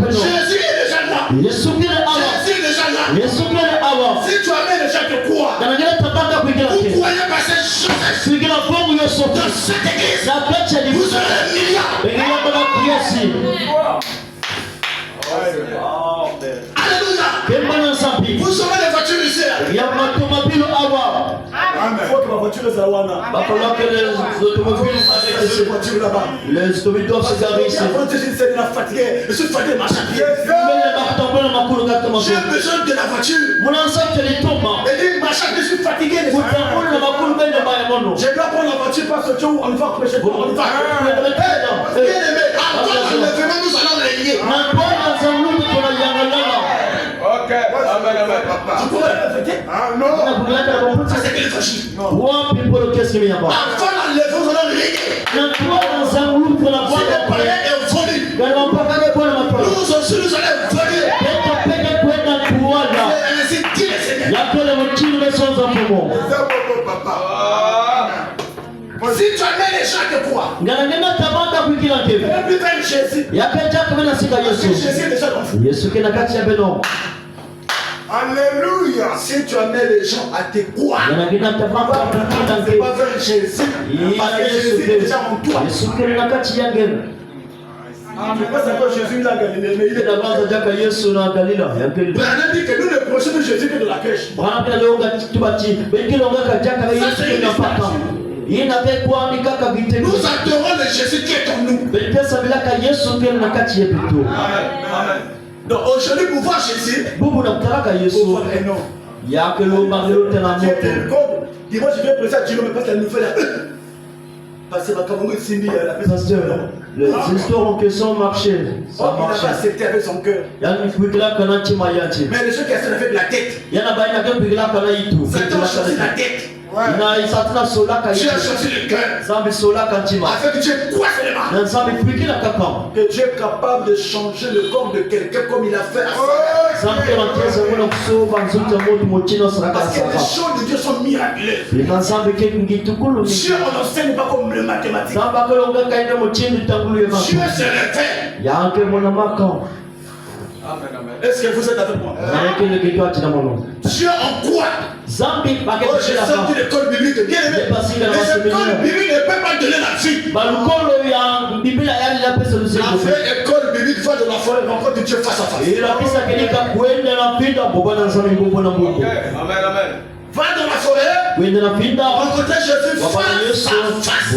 Jésus est déjà là. Jésus est déjà là. Si tu amènes les gens de quoi? Vous croyez passer Joseph dans cette église, vous aurez un milliard. Alléluia. Vous aurez des voitures ici. Il faut que ma voiture soit là. Il va falloir que les automobiles là-bas. Les automobiles doivent se garer ici. Je suis fatigué de marcher à pied. J'ai besoin de la voiture. Et dit, marcher à pied, je suis fatigué. Je dois prendre la voiture parce que on va prêcher. On va. Bien aimé, nous allons régner. Ok, amen, amen. Tu pourrais le fêter? Ah non. Ça c'est que le fascisme. Avant l'enlèvement, nous allons régner. C'est des païens et volés. Nous aussi, nous allons voler. Ainsi dit le Seigneur. Si tu amènes les gens de quoi? Plus vers Jésus. Jésus est déjà dans le fond. Alléluia. Si tu amènes les gens à tes quoi? C'est pas vers Jésus. Parce que Jésus est déjà en toi. Mais pas encore Jésus dans Galilée, mais il est d'abord déjà que Jésus dans Galilée. Branham dit que nous ne prêchons de Jésus que de la crèche. Nous adorons le Jésus qui est en nous. Amen. Donc aujourd'hui pour voir Jésus, pour voir un homme. Dis-moi, je viens prêcher à Dieu, mais parce qu'elle nous fait la... Parce que les histoires en question marchaient. Ça marchait. Il n'a pas accepté avec son cœur. Mais les gens qui ont fait avec la tête. Satan a choisi la tête. Tu as choisi le cœur. Afin que Dieu croise les mains. Que Dieu est capable de changer le corps de quelqu'un comme il a fait à Sarah. Parce que les choses de Dieu sont miraculeuses. Dieu n'enseigne pas comme le mathématique. Dieu se révèle. Est-ce que vous êtes avec moi? Dieu en quoi? J'ai sorti l'école biblique. Bien aimé. L'école biblique ne peut pas donner la vie. La vraie école biblique va de la forêt rencontre Dieu face à face. Amen. Va dans la forêt. Rencontrer Jésus face à face.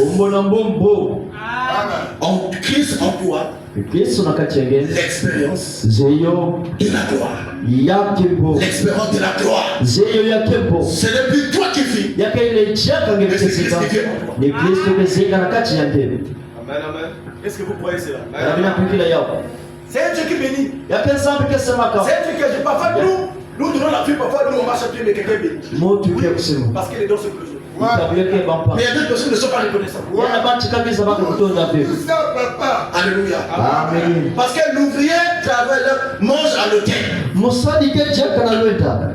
En Christ en toi. L'expérience de la gloire. L'expérience de la gloire. C'est depuis toi qui vis. Mais c'est Christ qui vit en toi. Amen. Est-ce que vous croyez cela? C'est un Dieu qui bénit. C'est un Dieu que je parfois nous donnons la vie, parfois nous on marche à pied, mais quelqu'un bénit. Parce qu'il est dans ce besoin. Mais il y a d'autres personnes qui ne sont pas reconnaissantes. Alléluia. Amen. Parce que l'ouvrier mange à l'hôtel.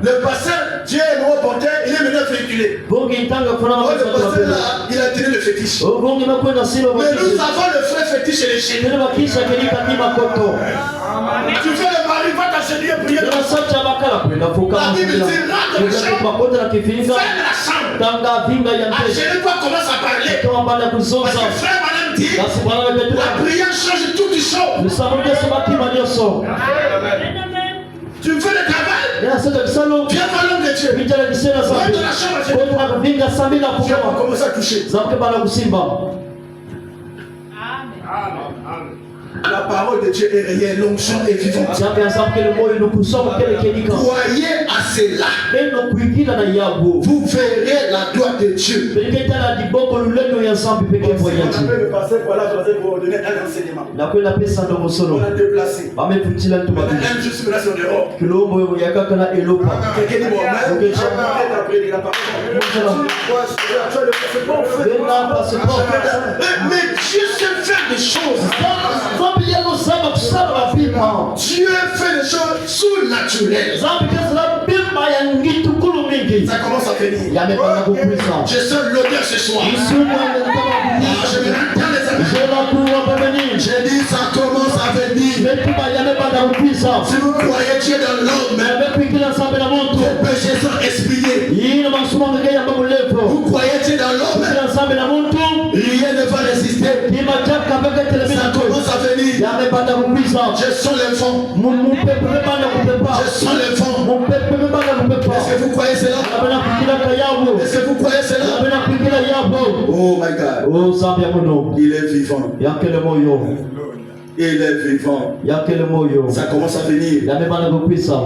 Le pasteur, Dieu est mon porteur, il est maintenant véhiculé. Le pasteur là, il a tenu le fétiche. Mais nous avons le frère fétiche et les chiens. Tu fais le mari, va t'acheter et prier. La Bible dit, rentre le champ, ferme la chambre. Achète-toi, commence à parler. Parce que frère Madame dit, la prière change tout du show. Tu veux le travail? Viens voir l'homme de Dieu. Rentre dans la chambre, tu vas commencer à toucher. Amen. La parole de Dieu est réelle, l'onction est vivante. Croyez à cela. Vous verrez la gloire de Dieu. On appelle le pasteur pour donner un enseignement. On a déplacé. On a un jour sur la Europe. Quelqu'un dit bon, mais Dieu sait faire des choses. Dieu fait des choses surnaturelles. Ça commence à venir. Je sens l'odeur ce soir. Je m'entends les amis. J'ai dit ça commence à venir. Si vous croyez Dieu dans l'homme, vos péchés sont expiés. Vous croyez Dieu dans l'homme, rien ne va résister. Ça commence à venir. Je sens les fonds. Je sens les fonds. Est-ce que vous croyez cela? Est-ce que vous croyez cela? Oh my God. Il est vivant. Il est vivant. Ça commence à venir.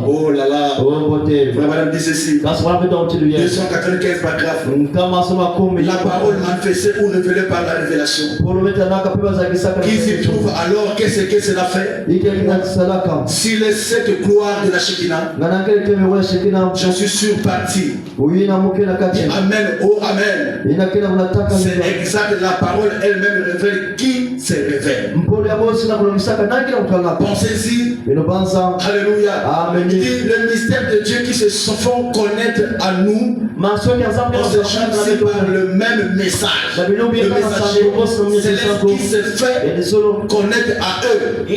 Oh là là. Frère Madame dit ceci. 295 paragraphes. La parole manifestée ou révélée par la révélation. Qui s'y trouve alors, qu'est-ce que cela fait? Si les 7 gloires de la Shekinah, j'en suis sûr parti. Amen. Oh Amen. C'est exact. La parole elle-même révèle qui se révèle. Pensez-y. Alléluia. Amen. Il dit le mystère de Dieu qui se font connaître à nous. On se choisit par le même message. Le messager, c'est l'esprit qui se fait connaître à eux. En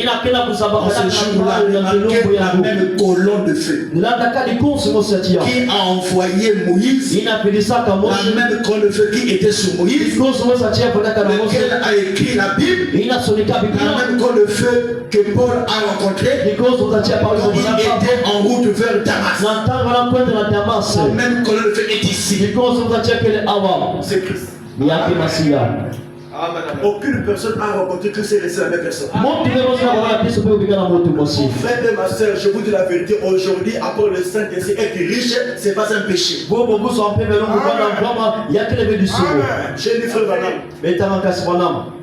ce jour-là, il marquait la même colonne de feu qui a envoyé Moïse. La même colonne de feu qui était sur Moïse, lequel a écrit la Bible. La même colonne de feu que Paul a rencontré quand il était en route vers Damas. La même colonne de feu est ici. C'est Christ. Aucune personne n'a rencontré Christ et resté la même personne. Mon frère et ma soeur, je vous dis la vérité, aujourd'hui, après le Saint-Esprit être riche, ce n'est pas un péché. J'ai dit frère Branham.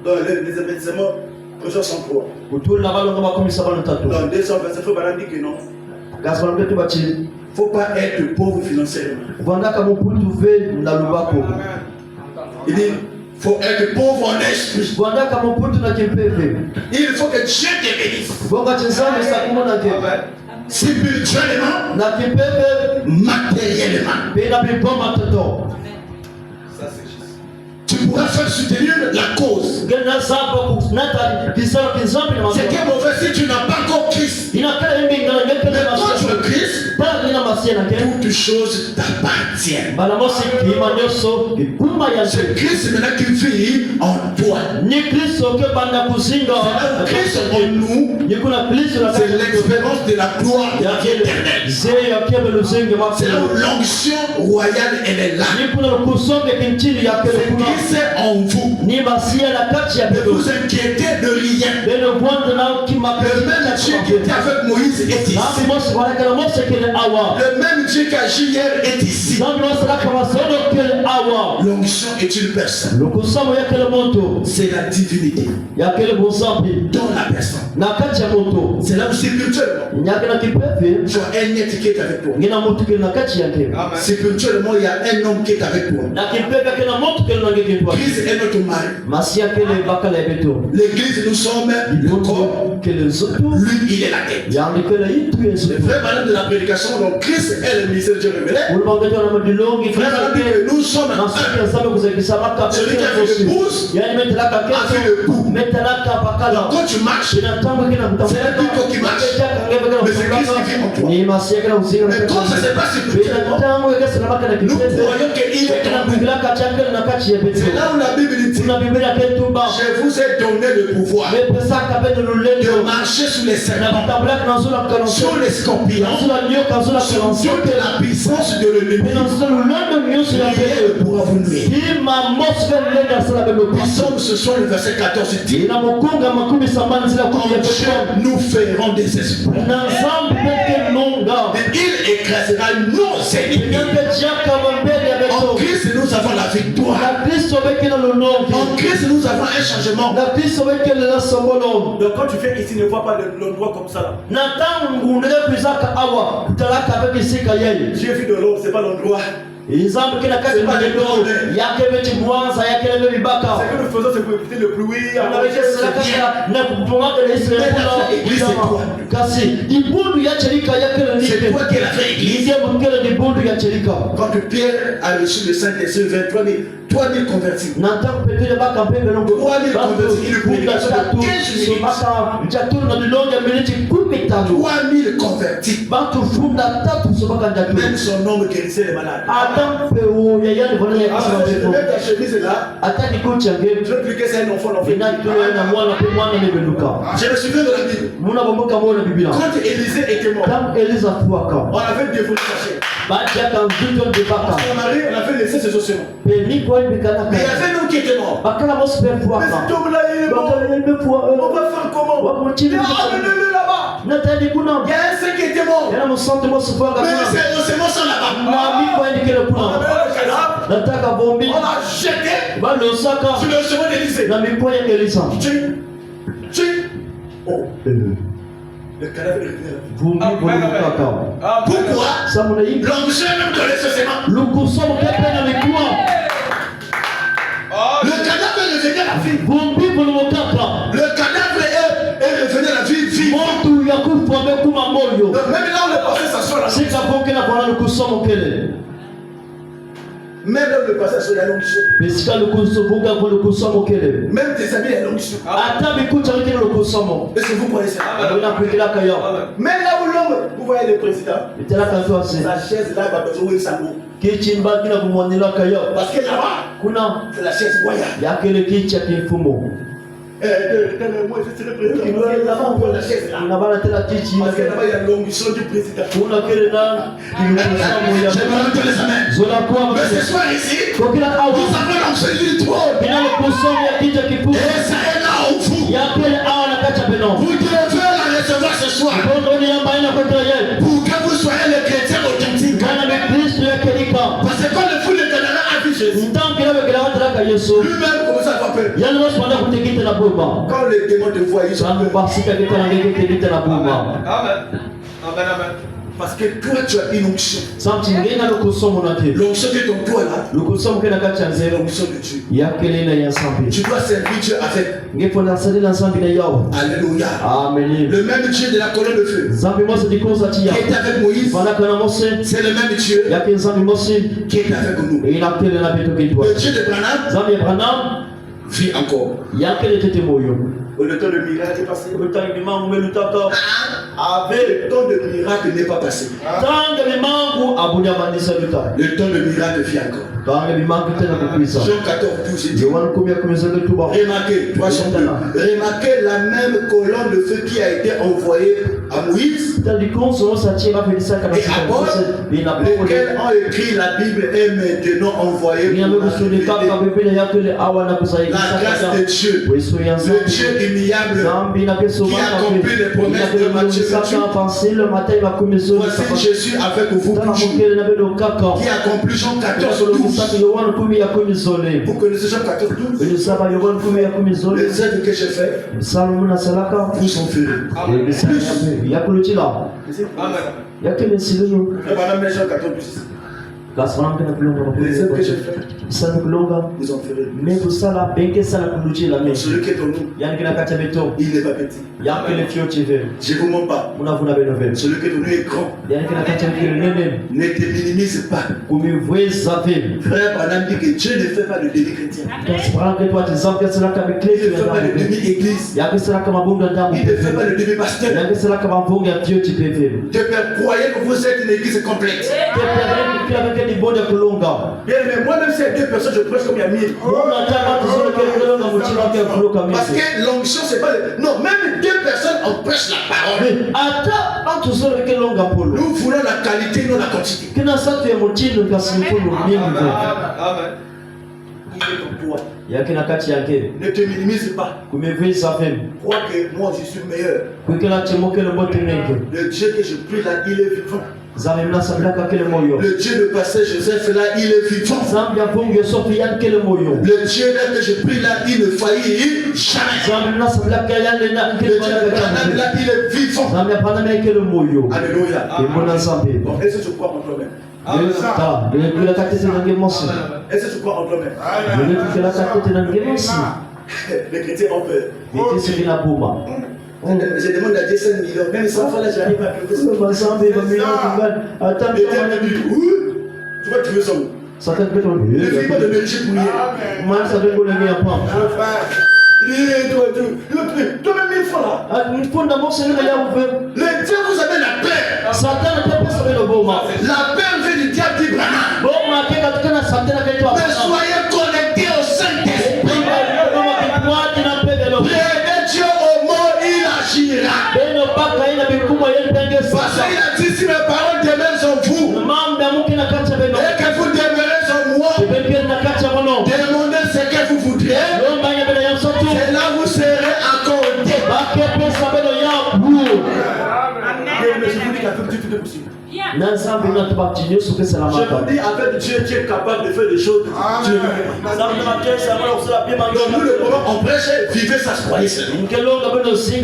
Dans les événements, Projet 103. Dans 227, frère Branham dit que non. Il ne faut pas être pauvre financièrement. Il dit il faut être pauvre en esprit. Il faut que Dieu te bénisse. Spirituellement, matériellement. Tu pourras faire soutenir la cause. C'est que mauvais si tu n'as pas encore Christ. Mais quand tu as Christ, toutes choses t'appartiennent. C'est Christ maintenant qui vit en toi. Christ en nous, c'est l'expérience de la gloire éternelle. C'est là où l'onction royale elle est là. C'est Christ en vous. Ne vous inquiétez de rien. Le même Dieu qui était avec Moïse est ici. Le même Dieu qui agit hier est ici. L'onction est une personne. C'est la divinité dans la personne. C'est là où spirituellement tu as un être qui est avec toi. Spirituellement il y a un homme qui est avec toi. Christ est notre mari. L'église nous sommes le corps. Lui il est la tête. Le vrai malin de la prédication, donc Christ est le ministère de Dieu révélé. Nous sommes un. Celui qui a fait l'épouse a fait le coup. Donc quand tu marches, c'est un plutôt qui marche. Mais c'est Christ qui vit en toi. Mais quand ça se passe spirituellement, nous croyons qu'il est en nous. C'est là où la Bible dit je vous ai donné le pouvoir de marcher sur les serpents, sur les scorpions, sur toute la puissance de l'ennemi. Rien ne pourra vous nuire. Psaume ce soir le verset 14 dit nous ferons des espoirs. Et il écrasera nos ennemis. En Christ nous avons la victoire. En Christ nous avons un changement. Donc quand tu fais ici, ne vois pas l'endroit comme ça là. J'ai vu de l'eau, c'est pas l'endroit. C'est que nous faisons, c'est pour éviter le bruit. L'église c'est C'est toi qui as fait l'église. Quand Pierre a reçu le Saint-Esprit, 23 000 convertis. 3 000 convertis. Il publie sur 15 convertis. Même son homme guérissait les malades. Je veux plus que c'est un enfant. Je me souviens de la Bible. Quand Élisée était mort, on avait dévolu sa chair. Son mari, on avait laissé ses ossements. Mais il y avait un homme qui était mort. Mais cet homme-là, il est mort. On va faire comment? Amenez-le là-bas. Il y a un saint qui était mort. Mais ses ossements sont là-bas. On avait le cadavre. On l'a jeté sur le chemin d'Élisée. Oh. Le cadavre est revenu. Pourquoi? L'onction même donnait ce sément. Le cadavre est revenu à la vie. Le cadavre est revenu à la vie vive. Donc même là où le passé s'assoit là. Même là où le passé s'assoit, il y a l'onction. Même tes amis, il y a l'onction. Est-ce que vous connaissez ça? Même là où l'homme, vous voyez le président, la chaise là, il va besoin de sa boue. Parce que là-bas, c'est la chaise royale. Moi, je serai président. Là-bas, on voit la chaise là. Parce que là-bas, il y a l'onction du président. J'aimerais que les amens. Mais ce soir ici, nous avons l'onction du trône. Et ça est là au fond. Vous devez la recevoir ce soir. Pour que vous soyez le chrétien authentique. Parce que quand le fou de Canada a vu Jésus, lui-même commence à avoir peur. Quand les démons te voient, ils sont peur. Amen. Parce que toi, tu as une onction. L'onction que ton toi là, c'est l'onction de Dieu. Tu dois servir Dieu avec. Alléluia. Le même Dieu de la colonne de feu qui est avec Moïse, c'est le même Dieu qui est avec nous. Le Dieu de Branham vit encore. Le temps de miracle est passé. Le temps de miracle n'est pas passé. Le temps de miracle vit encore. Jean 14, 12 dit. Remarquez la même colonne de feu qui a été envoyée à Moïse et à Paul, lesquels ont écrit la Bible est maintenant envoyée pour la grâce de Dieu, le Dieu immuable qui accomplit les promesses de Matthieu 28. Voici Jésus avec vous toujours, qui accomplit Jean 14, 12. Vous connaissez Jean 14, 12? Les œuvres que j'ai faites, vous en ferez. Amen. Jean 14, 12. Les œuvres que j'ai faites, vous en ferez. Celui qui est en nous, il n'est pas petit. Je ne vous mens pas. Celui qui est en nous est grand. Ne te minimise pas. Frère Branham dit que Dieu ne fait pas de demi-chrétien. Il ne fait pas de demi-église. Il ne fait pas de demi-pasteur. Croyez que vous êtes une église complète. Bien, mais moi-même, c'est deux personnes, je prêche comme il y a 1000. Parce que l'onction, c'est pas. Non, même deux personnes, on prêche la parole. Nous voulons la qualité, non la quantité. Amen. Ne te minimise pas. Crois que moi je suis meilleur. Le Dieu que je prie là, il est vivant. Le Dieu de pasteur Joseph là, il est vivant. Le Dieu là que je prie là, il ne faillit jamais. Le Dieu de Branham là, il est vivant. Alléluia. Bon, est-ce que tu crois en toi-même? Est-ce que tu crois en toi-même? Les chrétiens ont peur. Je demande à Dieu 5 millions. Même sans faire là, j'arrive à quelque chose. Tu vois, tu veux ça où? Satan peut tomber. Ne fais pas de mériter pour rien. Moi, ça veut dire qu'on est bien pas. Toi-même, il faut là. Il faut d'abord se lever là où veut. Le Dieu vous avez la paix. Satan ne peut pas sauver le bon mal. La paix vient du diable d'Ibrahim. Bon, ma paix, quand tu as Satan avec toi. Mais soyez connectés au Saint-Esprit. Priez Dieu au mot, il agira. Parce qu'il a dit si mes paroles demeurent en vous et que vous demeurez en moi, demandez ce que vous voudrez. Et là vous serez accordés. Mais je vous dis qu'avec Dieu tout est possible. Je vous dis avec Dieu, tu es capable de faire des choses. Dieu. Donc nous le moment on prêche, vivez ça, croyez seulement. Ne posez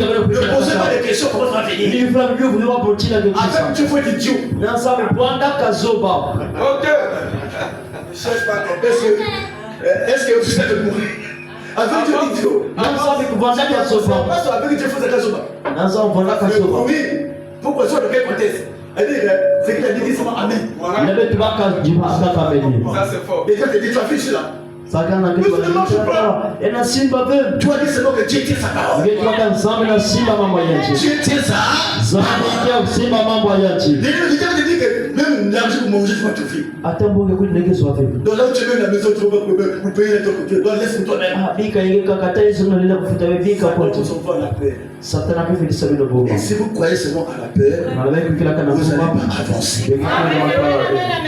pas de questions comment ça va venir. Avec Dieu, il faut être idiot. Ok. Est-ce que vous êtes mourir? Avec Dieu, idiot. Avec Dieu, il faut être idiot. Oui. Pourquoi ça, de quel contexte? C'est qu'il a dit seulement Amen. Ça c'est fort. Et toi, tu dis, tu as fait cela. Tu as dit seulement que Dieu tient sa parole. Dieu tient ça. Il dit que même l'argent pour manger, tu vas te faire. Donc là où tu mets la maison, tu vas payer ton côté. Donc laisse pour toi-même. Et si vous croyez seulement à la paix, vous n'allez pas avancer.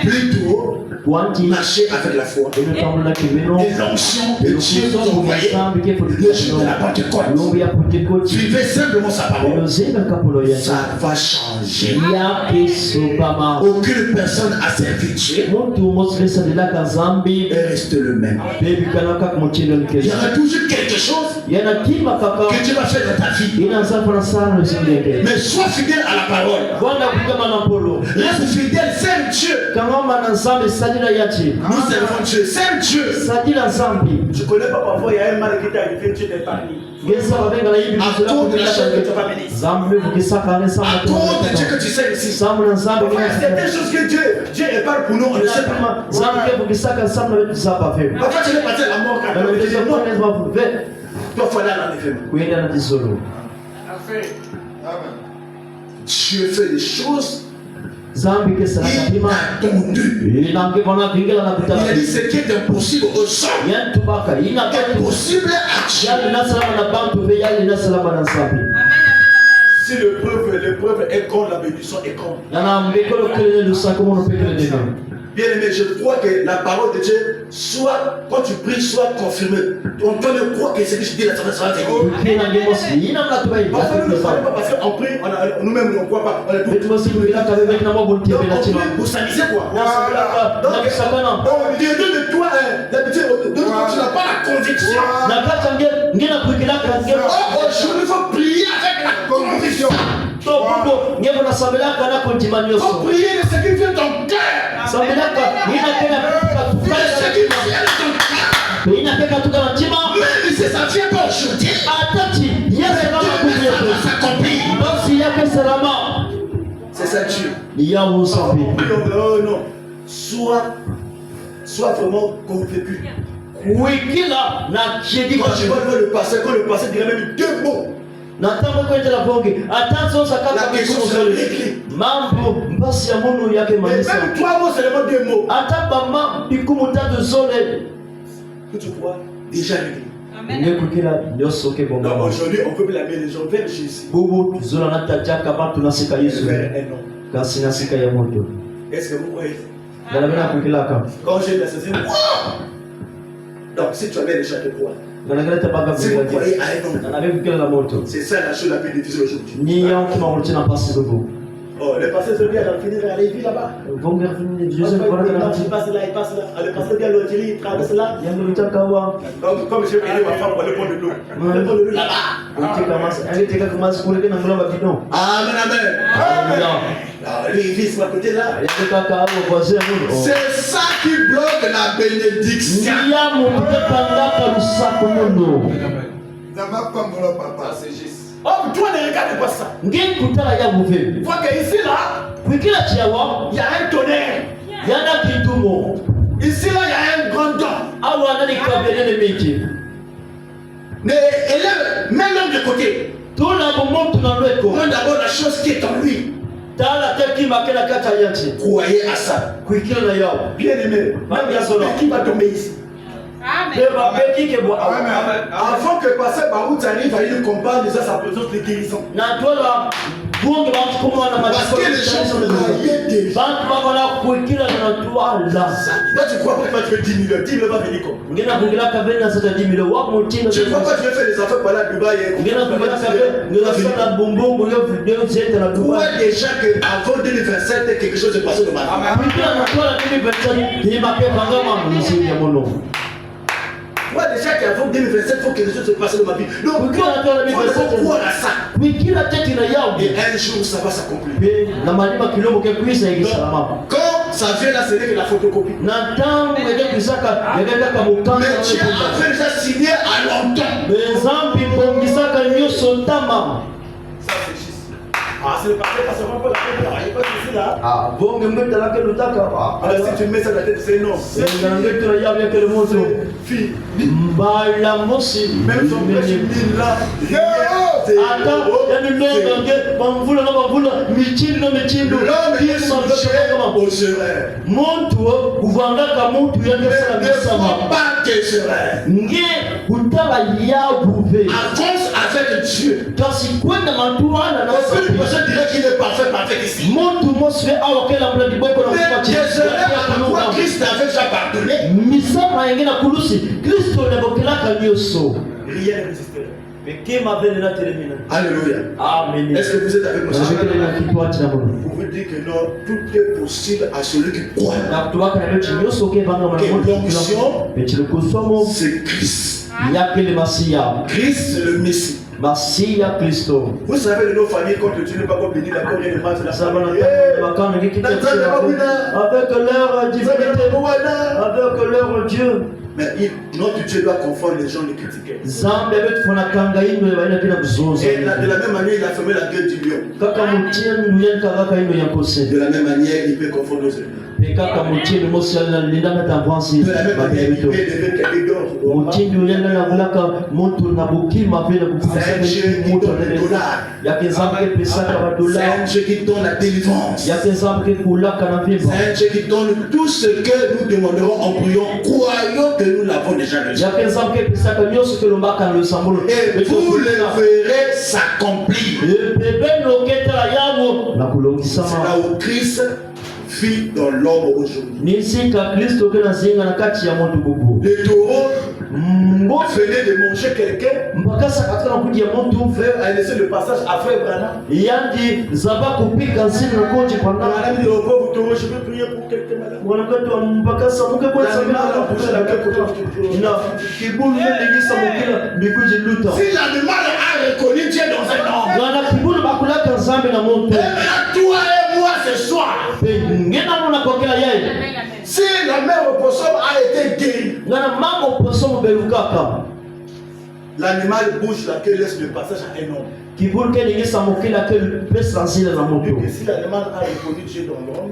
Plutôt, marcher avec la foi. Et l'onction de Dieu vous envoyez le jour de la Pentecôte. Vivez simplement sa parole. Ça va changer. Aucune personne a servi Dieu et reste le même. Il y aura toujours quelque chose que Dieu va faire dans ta vie. Mais sois fidèle à la parole. Reste fidèle, sème Dieu. Nous servons Dieu, sème Dieu. Je ne connais pas, parfois il y a un mal qui t'est arrivé, Dieu t'est parmi. À cause de la chose que tu n'as pas béni. À cause de Dieu que tu sais ici. Certaines choses que Dieu épargne pour nous, on ne sait pas. Parfois tu veux passer la mort quand même. Toi, il faut aller à l'enlèvement. Dieu fait des choses inattendues. Il a dit ce qui est impossible aux hommes est possible à Dieu. Si l'épreuve est contre, la bénédiction est contre. Bien aimé, je crois que la parole de Dieu, soit quand tu pries, soit confirmée. On ne croit que ce que je dis là, ça va venir. Parfois, nous ne savons pas parce qu'on prie, nous-mêmes on ne croit pas. On est tout. Donc on prie pour s'amuser quoi. Donc Dieu donne de toi, d'habitude, tu n'as pas la conviction. Aujourd'hui, il faut prier avec la conviction. Faut prier de ce qui vient de ton cœur. Ce qui vient de ton cœur. Même si ça ne vient pas aujourd'hui, ça va s'accomplir. C'est ça Dieu. Non. Sois vraiment convaincu. Quand tu vois le passé, quand le passé dirait même 2 mots. La question c'est réglée. Même 3 mots, c'est seulement 2 mots. Que tu vois déjà réglé. Donc aujourd'hui, on peut blâmer les gens vers Jésus. Est-ce que vous croyez? Quand j'ai la saison, donc si tu avais déjà de quoi? Si vous croyez à un homme, c'est ça la chose la plus difficile aujourd'hui. Oh, le pasteur se vient, il finit à aller vivre là-bas. Il passe là. Le pasteur vient l'autre, il traverse là. Donc, comme je vais aider ma femme pour aller prendre de l'eau. Là-bas. Amen. Lui, il vit sur la côté là. C'est ça qui bloque la bénédiction. Oh, toi ne regarde pas ça. Vois que ici là, il y a un tonnerre. Ici là, il y a un grand don. Mais élève, mets l'homme de côté. Prends d'abord la chose qui est en lui. Croyez à ça. Bien aimé, qui va tomber ici. Avant que pasteur Baout arrive, il nous compare déjà sa présence de guérison. Parce que les gens sont noyés déjà. Là, tu crois pas que tu fais 10 000 10 000 va venir comme. Tu crois pas que tu veux faire des affaires par là à Dubaï. Crois déjà qu'avant 2027, quelque chose est passé dans ma vie. Moi déjà qu'avant 2027, il faut que quelque chose se passe dans ma vie. Donc, il faut croire à ça. Et un jour, ça va s'accomplir. Quand ça vient là, ce n'est que la photocopie. Mais tu as déjà signé à longtemps. Ça, c'est juste. Ah, c'est le parfait, parce que on peut la faire, il n'y a pas de souci là. Alors, si tu mets ça dans la tête, c'est non. C'est fille. Même son père, je dis là. Je dirais qu'il est parfait ici. Mais Christ avait déjà pardonné. Rien ne résistait. Alléluia. Amen. Est-ce que vous êtes avec moi? Vous pouvez dire que non, tout est possible à celui qui croit. C'est Christ. Christ, c'est le Messie. Vous savez, de nos familles, quand Dieu n'est pas comme béni, d'accord, il y a des matchs de la famille. Avec leur divinité, avec leur Dieu. Mais notre Dieu doit confondre les gens, les critiquer. Et de la même manière, il a fermé la gueule du lion. De la même manière, il peut confondre nos ennemis. De la même manière, il peut lever quelqu'un d'autre. C'est un Dieu qui donne le dollar. C'est un Dieu qui donne la délivrance. C'est un Dieu qui donne tout ce que nous demanderons en priant. Croyons que nous l'avons déjà reçu. Et vous le verrez s'accomplir. C'est là où Christ vit dans l'homme aujourd'hui. Les taureaux venaient de manger quelqu'un. A laissé le passage à Frère Branham. Branham dit, je peux prier pour quelqu'un, madame. Si l'animal a reconnu Dieu dans un homme, toi et moi ce soir, si la mère au poisson a été guérie, l'animal bouge là, qui laisse le passage à un homme. Et si l'animal a reconnu Dieu dans l'homme,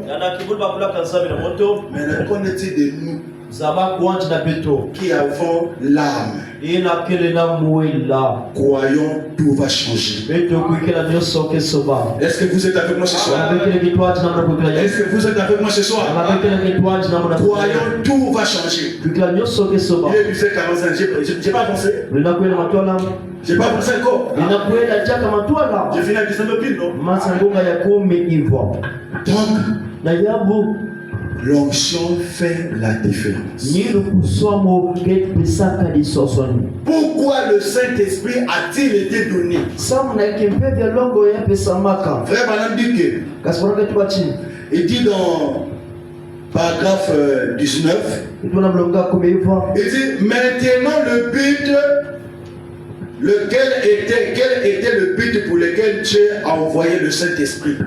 mais qu'en est-il de nous qui avons l'âme? Croyons, tout va changer. Est-ce que vous êtes avec moi ce soir? Est-ce que vous êtes avec moi ce soir? Croyons, tout va changer. Il est 17h45, j'ai pas avancé. J'ai pas avancé encore. J'ai fini à 19 pile, non? Donc, l'onction fait la différence. Pourquoi le Saint-Esprit a-t-il été donné? Frère Branham dit que, il dit dans paragraphe 19, il dit maintenant quel était le but pour lequel Dieu a envoyé le Saint-Esprit?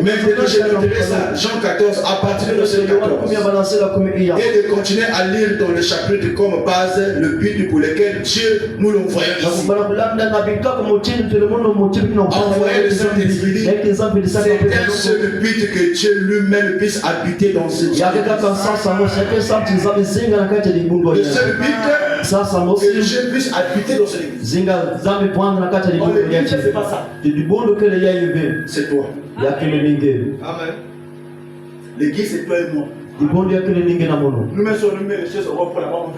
Maintenant, je noterai ça. Jean 14, à partir de verset 14. Et de continuer à lire dans le chapitre comme base le but pour lequel Dieu nous l'envoie ici. Envoyer le Saint-Esprit, c'est un seul but que Dieu lui-même puisse habiter dans ce Dieu. Le seul but que Dieu puisse habiter dans cette église. C'est pas ça. C'est toi. Amen. L'église, c'est toi et moi. Nous mettons sur les choses au rond pour la mort.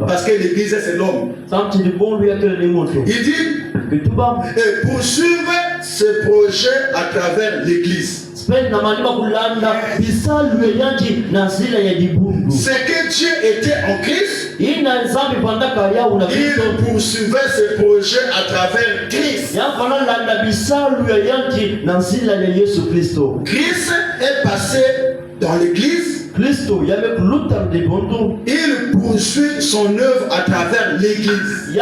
Parce que l'église, c'est l'homme. Il dit, et poursuivre ce projet à travers l'église. Ce que Dieu était en Christ, il poursuivait ce projet à travers Christ. Christ est passé dans l'église. Il poursuit son œuvre à travers l'église.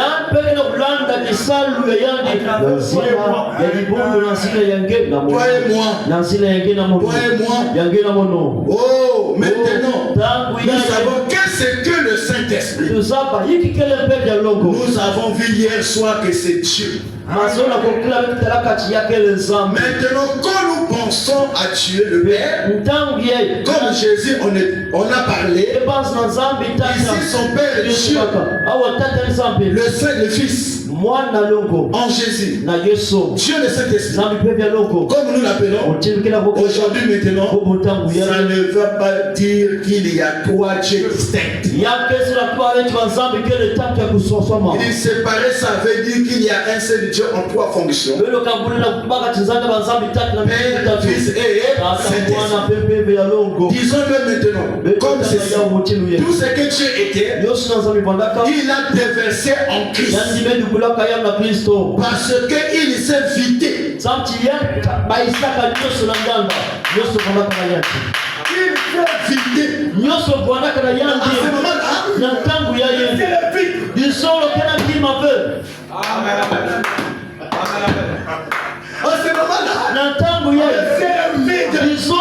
Toi et moi. Oh, maintenant, nous savons qu'est-ce que le Saint-Esprit. Nous avons vu hier soir que c'est Dieu. Maintenant, quand nous pensons à Dieu le Père, comme Jésus, on a parlé, ici son Père est Dieu, le Saint, le Fils, en Jésus, Dieu le Saint-Esprit, comme nous l'appelons, aujourd'hui maintenant, ça ne veut pas dire qu'il y a trois dieux distincts. Il séparer, ça veut dire qu'il y a un seul Dieu en trois fonctions. Père, Fils et Saint-Esprit. Disons-le maintenant, comme ceci, tout ce que Dieu était, il a déversé en Christ. Parce qu'il s'est vidé. Il s'est vidé. À ce moment-là, il dit c'est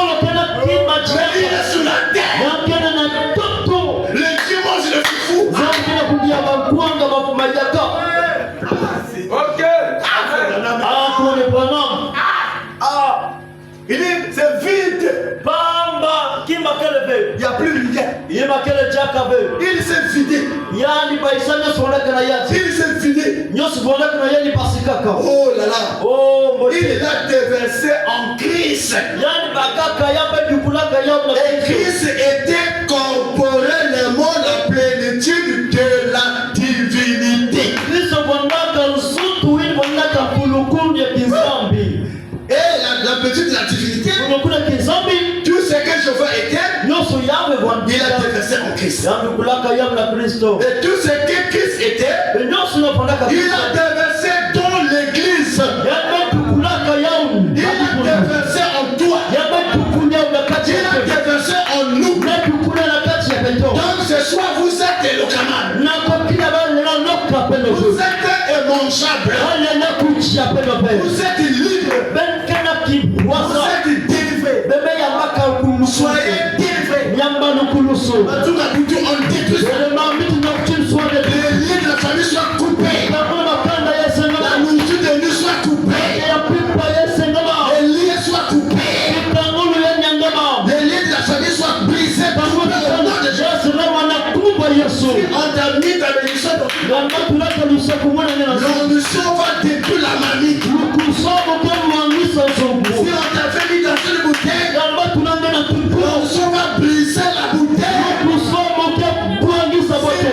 vide. Il n'y a plus de lien. Il s'est vidé. Il s'est vidé. Oh là là. Il l'a déversé en Christ. Et Christ était corporellement la plénitude de la divinité. Et la plénitude de la divinité, tout ce que je veux était, il a déversé en Christ. Et tout ce que Christ était, il a déversé dans l'église. Il a déversé en toi. Il a déversé en nous. Donc ce soir, vous êtes éloquemment. Vous êtes immangeable. Vous êtes libre. Vous êtes délivré. Soyez délivrés. On dit tout ça. Les liens de la famille soient coupés. La nourriture de nous soit coupée. Les liens soient coupés. Les liens de la famille soient brisés. Par le nom de Jésus. On t'a mis ta bénédiction. L'onction va détruire la mamie. Si on t'a fait mis dans une bouteille, l'onction va briser la bouteille.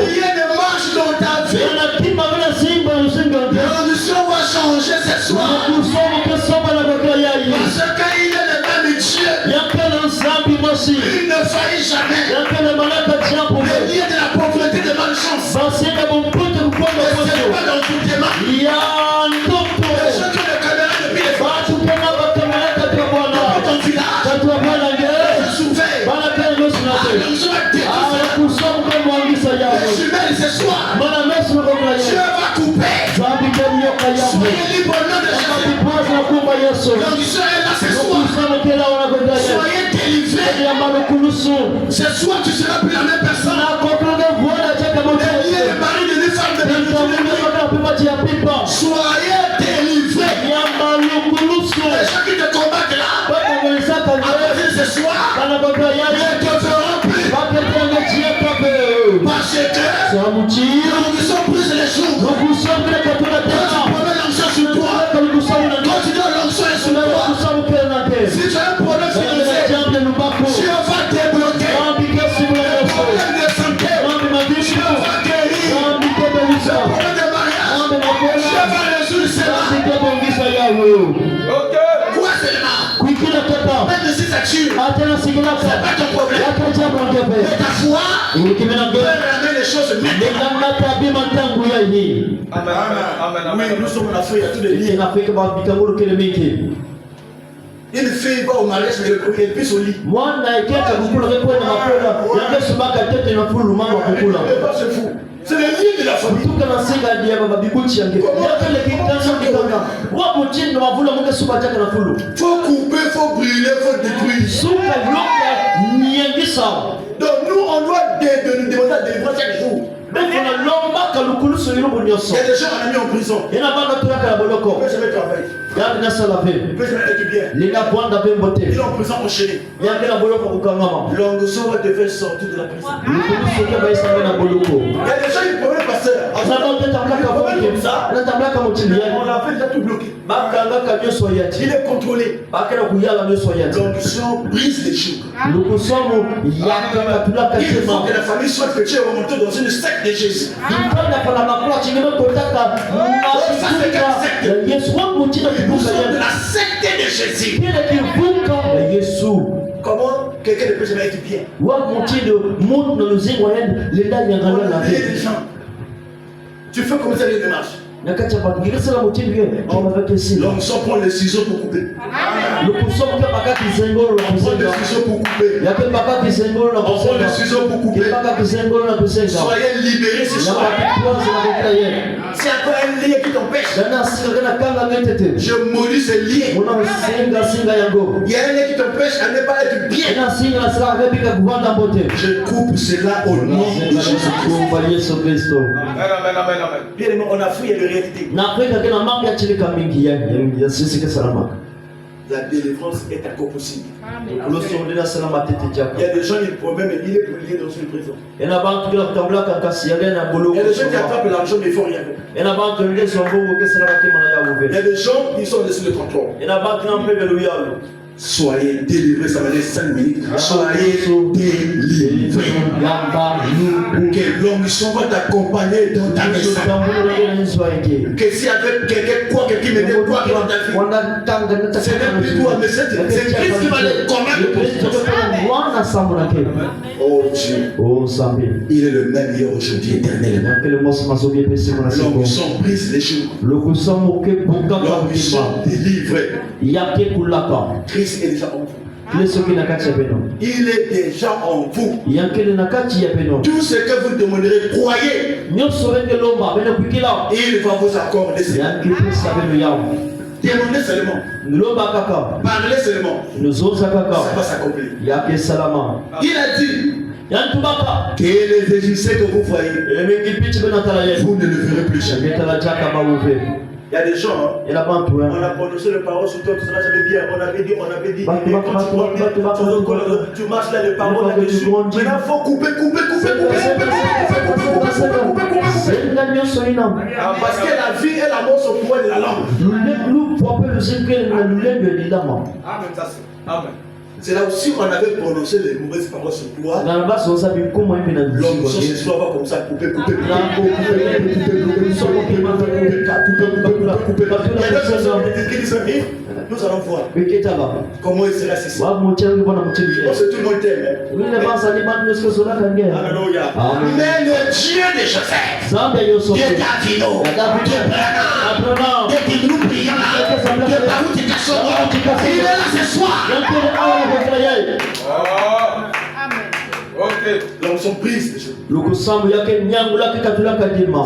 S'il y a des marches dans ta vie, l'onction va changer ce soir. Parce qu'il est le même Dieu. Il ne faillit jamais. Les liens de la pauvreté de malchance. Et ce n'est pas dans toutes tes mains. Et ce que le caméra depuis les fois. Dans ton village. Je souffrais. L'onction va détruire. Les jumelles ce soir. Dieu va couper. Soyez libres au nom de Jésus. L'onction est là ce soir. Soyez délivrés. Ce soir, tu seras plus la même personne. Il y a le mari de une femme de l'autre. Soyez délivrés. Les gens qui te combattent là, à partir de ce soir, ne te feront plus. Parce que nous sommes pris les jours. Quand tu promets l'onction sur toi, quand tu dis l'onction est sur toi, si tu as un problème financier, Dieu va débloquer. Le problème de santé, Dieu va guérir. Le problème de mariage, Dieu va résoudre cela. Quoi seulement? Même si ça tue, c'est pas ton problème. Mais ta foi peut ramener les choses maintenant. Amen. Oui, nous sommes en Afrique, il y a tous les lits. Une fille va au mariage, elle pisse au lit. C'est fou. C'est le lit de la famille. Faut couper, faut brûler, faut détruire. Donc nous, on doit demander la délivrance chaque jour. Il y a des gens qu'on a mis en prison. On peut jamais travailler. On peut jamais être bien. Ils sont en prison enchaînés. L'onction va te faire sortir de la prison. Il y a des gens qui promènent pasteur. On a fait déjà tout bloqué. Il est contrôlé. L'onction brise les joues. Il faut que la famille soit chrétienne remontée dans une secte de Jésus. Nous sommes de la secte de Jésus. Comment quelqu'un ne peut jamais être bien? Tu fais comme ça les démarches. L'onction prend les ciseaux pour couper. On prend les ciseaux pour couper. On prend les ciseaux pour couper. Soyez libérés ce soir. C'est encore un lien qui t'empêche. Je maudis ce lien. Il y a un lien qui t'empêche à ne pas être bien. Je coupe cela au nom de Jésus-Christ. Bien, on a fui de réalité. La délivrance est encore possible. Il y a des gens qui promettent, mais il est brûlé dans une prison. Il y a des gens qui attrapent l'argent, mais il ne faut rien. Il y a des gens qui sont laissés le contrôle. Soyez délivrés, ça va être 5 minutes. Soyez délivrés. Que l'onction va t'accompagner dans ta maison. Que si avec quelqu'un me dit quoi dans ta vie, c'est même plus toi, mais c'est Christ qui va les commettre. Oh Dieu, il est le même hier, aujourd'hui, éternellement. L'onction brise les jours. L'onction délivre. Christ est déjà en vous. Il est déjà en vous. Tout ce que vous demanderez, croyez. Il va vous accorder cela. Demandez seulement. Parlez seulement. Ça va s'accomplir. Il a dit que les Égyptiens que vous voyez, vous ne le verrez plus jamais. Il y a des gens, on a prononcé les paroles sur toi, tu seras jamais bien. On avait dit, tu marches là, les paroles là-dessus. Maintenant, il faut couper. Parce que la vie et la mort sont au pouvoir de la langue. Amen. C'est là aussi qu'on avait prononcé les mauvaises paroles sur toi. L'onction ce soir va comme ça couper. Nous allons voir comment il sera ici. Parce que tout le monde t'aime. Alléluia. Mais le Dieu de Joseph, de Davino, de Branham, de nous prions là, de Baruch il est là ce soir. Ok. l'onction brise les choses.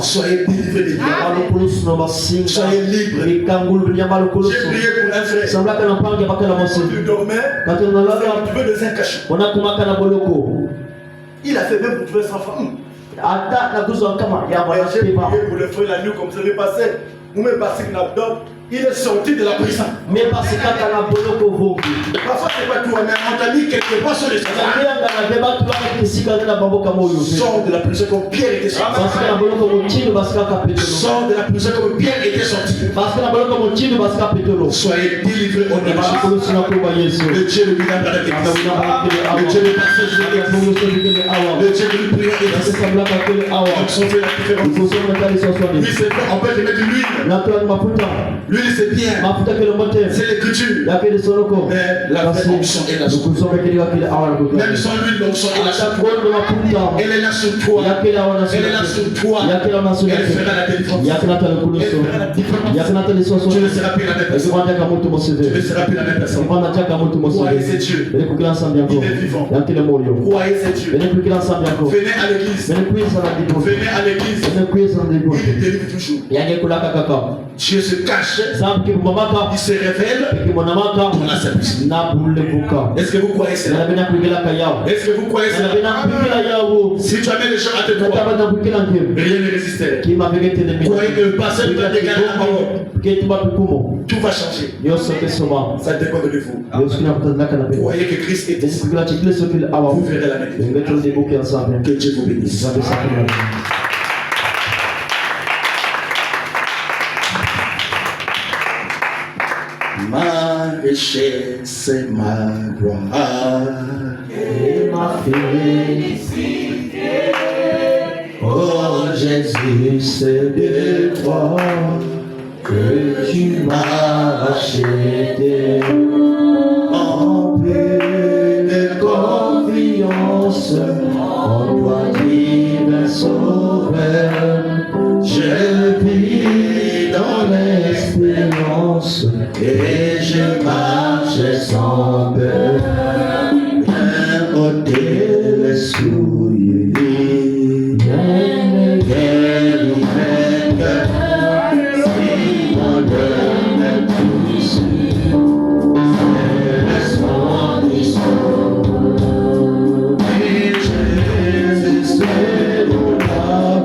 Soyez délivrés des diables. Soyez libres. J'ai prié pour un frère. Tu dormais, tu veux dans un cachot. Il a fait même pour trouver sa femme. J'ai prié pour le frère la nuit comme ça m'est passé. Vous me passez une abdomen. Il est sorti de la prison. Mais parce que parfois c'est pas tout, mais on t'a dit quelque part sur les sort de la prison comme Pierre était sorti. Sort de la prison comme Pierre était sorti. Soyez délivrés au nom de Jésus. Le Dieu de l'univers dans la l'église. Le Dieu de passage de l'église. Le Dieu de l'univers est ici. Donc son fait la différence. Oui, c'est vrai, on peut te mettre de l'huile. L'huile c'est bien. C'est l'écriture. Mais la vraie onction est là sur toi. Même sans l'huile, l'onction est là sur toi. Elle est là sur toi. Elle est là sur toi. Elle fera la délivrance. Elle fera la différence. Tu ne seras plus la même personne. Tu ne seras plus la même personne. Croyez c'est Dieu. Il est vivant. Croyez c'est Dieu. Venez à l'église. Venez à l'église. Il délivre toujours. Dieu se cache. Il se révèle pour la service. Est-ce que vous croyez cela? Est-ce que vous croyez cela? Si tu amènes les gens à te droit, rien ne résistait. Croyez que le passage de la dégager la parole. Tout va changer. Ça dépend de vous. Croyez que Christ est ici. Vous verrez la même. Que Dieu vous bénisse. Ma richesse et ma gloire et ma félicité. Oh Jésus, c'est de toi que tu m'as acheté. Empli de confiance en toi, divin sauveur. Je vis dans l'espérance et je marche sans peur. Viens ôter les souillures, viens me guérir mes cœurs. Si mon âme est touchée, laisse mon discours. Et Jésus, c'est mon âme.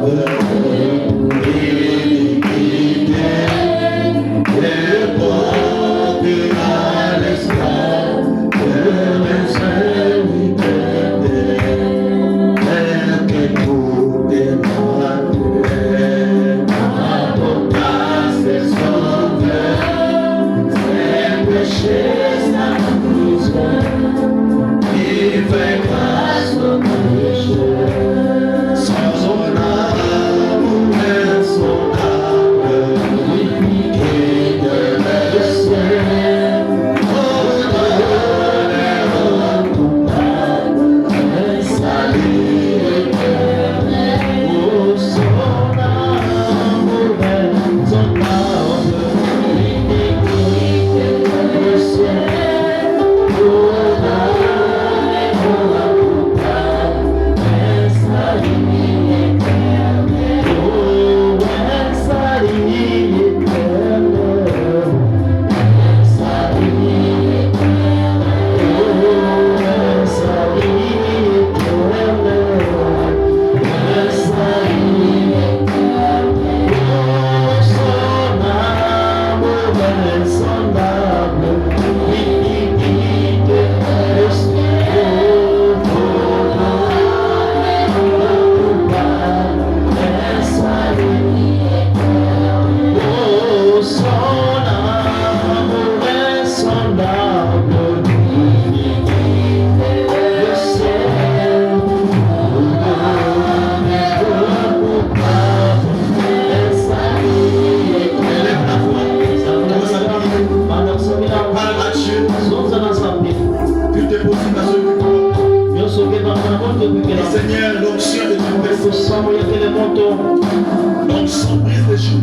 Seigneur, l'onction de Dieu l'onction brise les choses.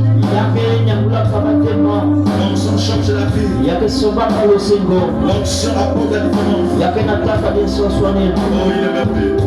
L'onction change la vie. L'onction apporte la différence. Oh, il est merveilleux.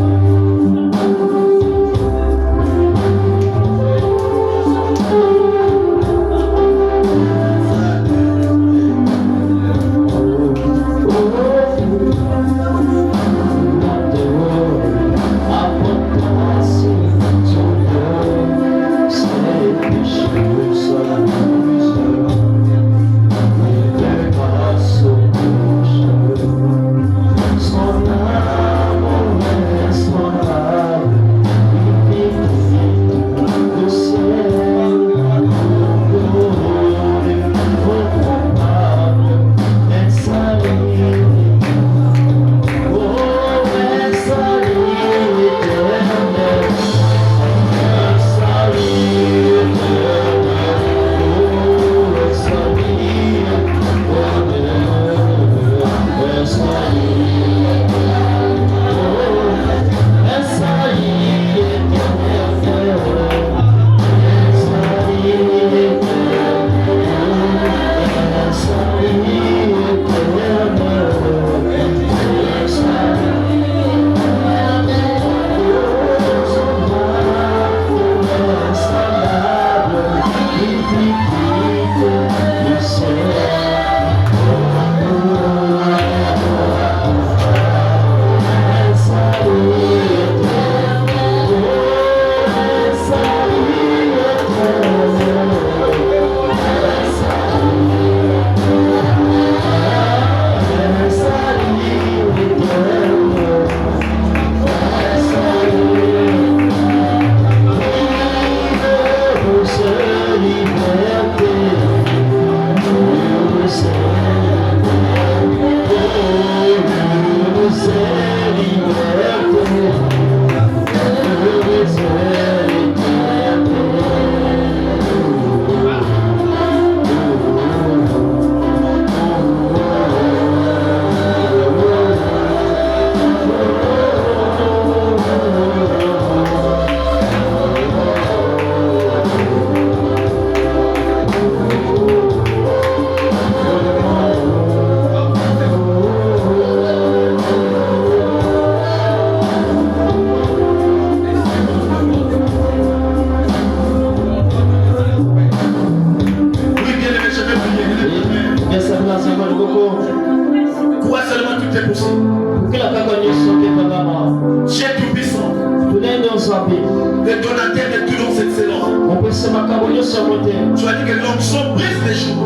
Tu as dit que l'onction brise les jours.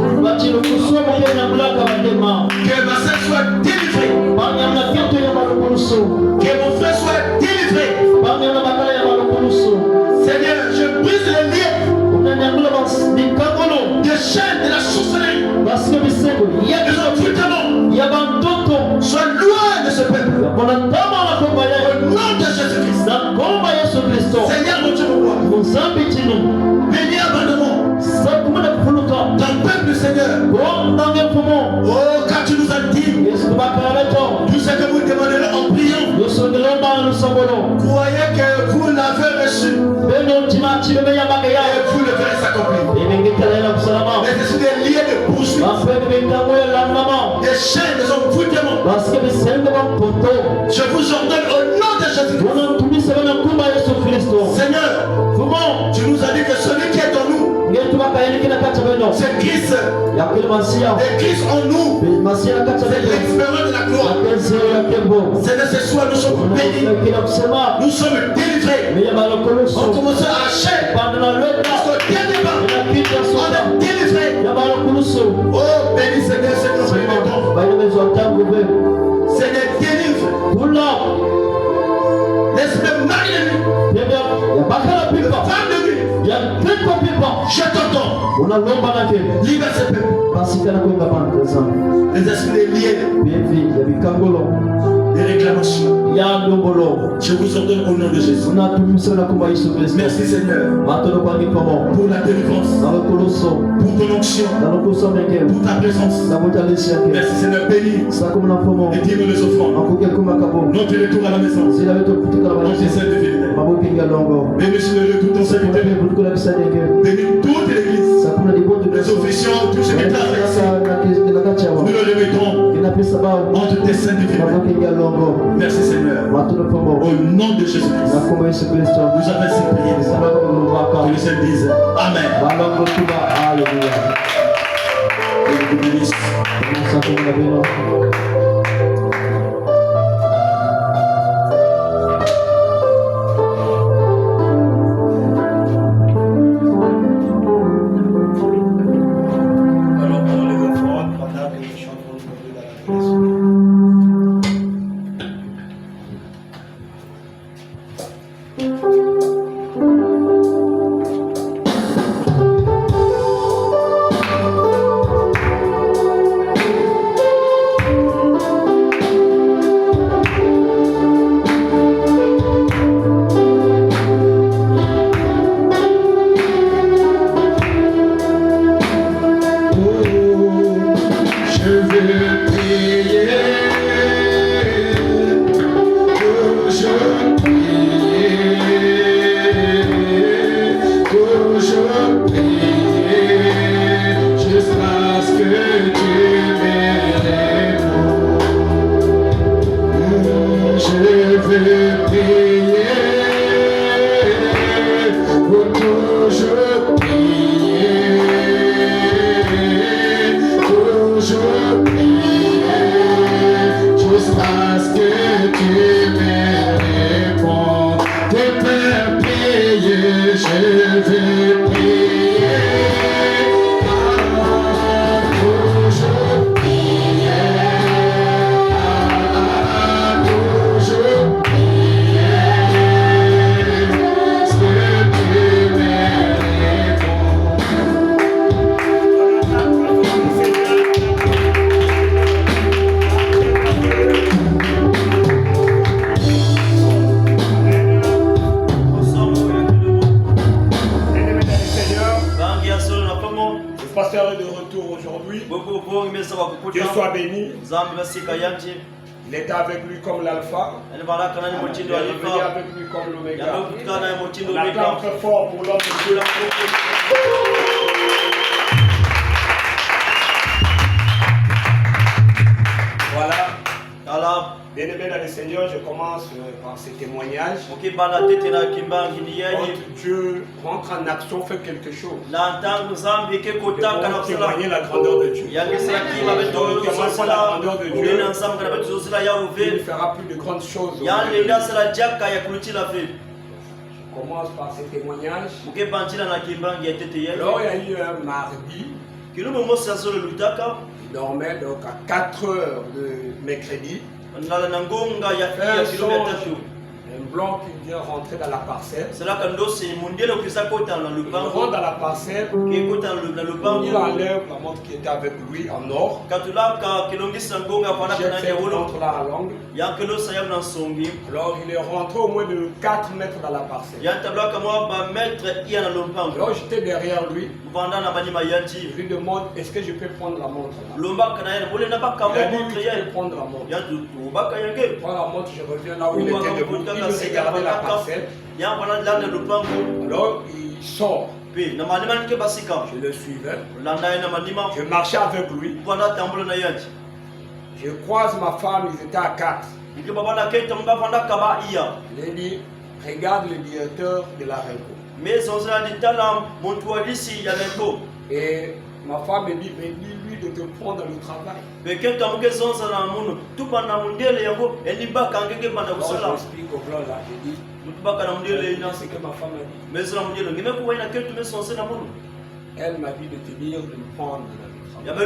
Que ma sœur soit délivrée. Que mon frère soit délivré. Seigneur, je brise les liens de chaînes de la sorcellerie. Les envoûtements soient loin de ce peuple. Au nom de Jésus-Christ. Seigneur, mon Dieu, mon roi. Bénis abondamment ton peuple, Seigneur. Oh, car tu nous as dit, tout ce que vous demanderez en priant, croyez que vous l'avez reçu. Et vous le verrez s'accomplir. Mais je suis des liens de poursuite, des chaînes, des envoûtements. Je vous ordonne au nom de Jésus-Christ. Seigneur, tu nous as dit que celui qui est en nous, c'est Christ. Et Christ en nous, c'est l'expérience de la gloire. Seigneur, ce soir, nous sommes bénis. Nous sommes délivrés. On commence à lâcher. Parce qu'au dernier pas, on est délivrés. Oh, béni Seigneur, Seigneur, Seigneur, délivre. Laisse-le marier lui. Femme de lui. Je t'entends. Libère ce peuple. Les esprits liés. Des réclamations. Je vous ordonne au nom de Jésus. Merci Seigneur pour la délivrance, pour ton onction, pour ta présence. Merci Seigneur, bénis et dis-nous les offrandes. Notre retour à la maison. Notre sainte divinité. Bénis sur le retour ton serviteur. Bénis toute l'église. Les officiants, tous ceux qui travaillent. Nous le remettons entre tes saintes divinités. Merci Seigneur. Au nom de Jésus-Christ. Nous avons ainsi prié. Que le Seigneur dise Amen. Dieu soit béni. Il était avec lui comme l'alpha. Il est venu avec lui comme l'oméga. On acclame très fort pour l'homme de Dieu. Voilà. Bien-aimé dans le Seigneur, je commence par ce témoignage. Quand Dieu rentre en action, fait quelque chose. Pour témoigner la grandeur de Dieu. Il ne fera plus de grandes choses. commence par ce témoignage. Alors il il y a eu un mardi. Il dormait donc à 4 heures de mercredi. Un blanc qui vient rentrer dans la parcelle. Il rentre dans la parcelle. Il enlève la montre qui était avec lui en or. Il jette cette montre là à l'angle. Alors il est rentré au moins de 4 mètres dans la parcelle. Alors j'étais derrière lui. Je lui demande, est-ce que je peux prendre la montre là? Il a dit, oui, je peux prendre la montre. Je prends la montre, je reviens là où il était debout. Il regardait la parcelle. Alors il sort. Je le suivais. Je marchais avec lui. Je croise ma femme, ils étaient à 4. Je lui ai dit, regarde le directeur de la Renko. Et ma femme me dit, mais dis-lui de te prendre le travail. Alors, je explique au blanc là, je dis, c'est que ma femme a dit. Elle m'a dit de te dire de me prendre le travail. Il a dit,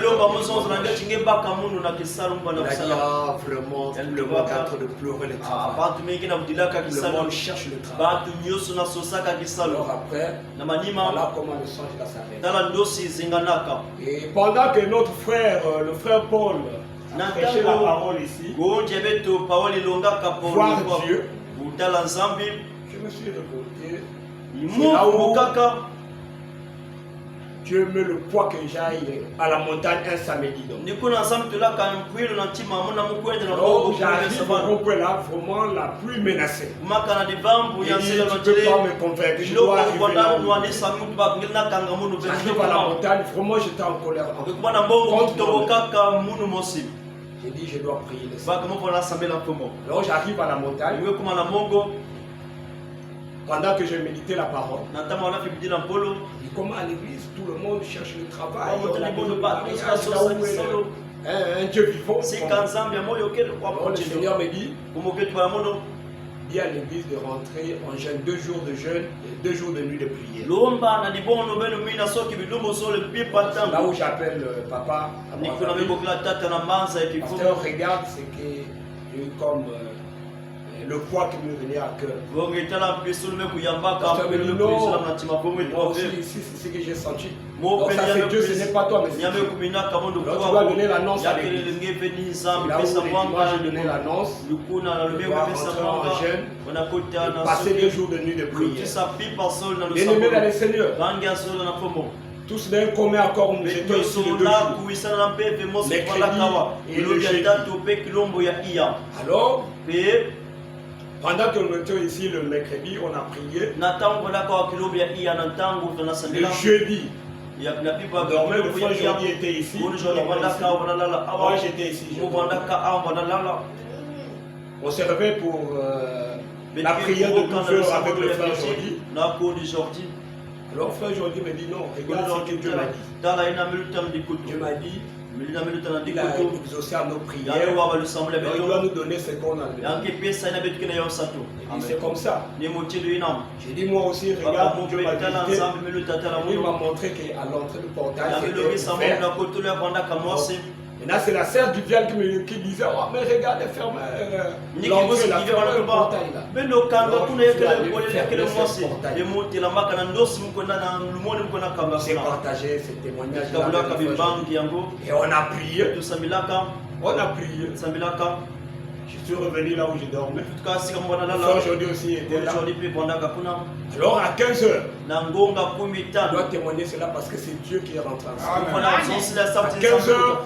ah vraiment, le monde est en train de pleurer le travail. Le monde cherche le travail. Alors après, voilà comment le songe s'arrête. Et pendant que notre frère, le frère Paul, prêchait la parole ici, voir Dieu, je me suis révolté. C'est là où Dieu met le poids que j'aille à la montagne un samedi. Donc j'arrive au point là, vraiment la pluie menacée. Il dit, tu ne peux pas me convaincre, je dois arriver là où. J'arrive à la montagne, vraiment j'étais en colère. J'ai dit, je dois prier le Seigneur. Alors j'arrive à la montagne. Pendant que je méditais la parole, et comment à l'église, tout le monde cherche le travail, un Dieu vivant. Alors le Seigneur me dit, dis à l'église de rentrer en jeûne, 2 jours de jeûne et 2 jours de nuit de prière. Là où j'appelle papa, pasteur, regarde ce que j'ai eu comme le poids qui me venait à cœur. Ici, c'est ce que j'ai senti. Donc ça c'est Dieu, ce n'est pas toi, mais c'est Dieu. Alors tu dois donner l'annonce à l'église. Là où moi j'ai donné l'annonce, je dois rentrer en jeûne et passer 2 jours de nuit de prière. Bien-aimés dans le Seigneur, tous d'un commun accord, nous étions ici le 2 jours. Mercredi et le jeudi. Alors, pendant que nous étions ici le mercredi, on a prié. Le jeudi, le frère Jordi était ici. Moi j'étais ici. On s'est réveillé pour la prière de 12 heures avec le frère Jordi. Alors le frère Jordi me dit non, regarde ce que Dieu m'a dit. Dieu m'a dit, il a exaucé à nos prières. Il doit nous donner ce qu'on a besoin. C'est comme ça. J'ai dit moi aussi, regarde, Dieu m'a visité. Il m'a montré qu'à l'entrée du portail, c'était ouvert. Maintenant, c'est la sœur du viol qui disait, oh, mais regardez, fermez l'entrée, la fermez le portail là. J'ai partagé ce témoignage là. Et on a prié. On a prié. Je suis revenu là où je dormais. Aujourd'hui aussi était là. Alors à 15 h, je dois témoigner cela parce que c'est Dieu qui est rentré en scène. À 15 h,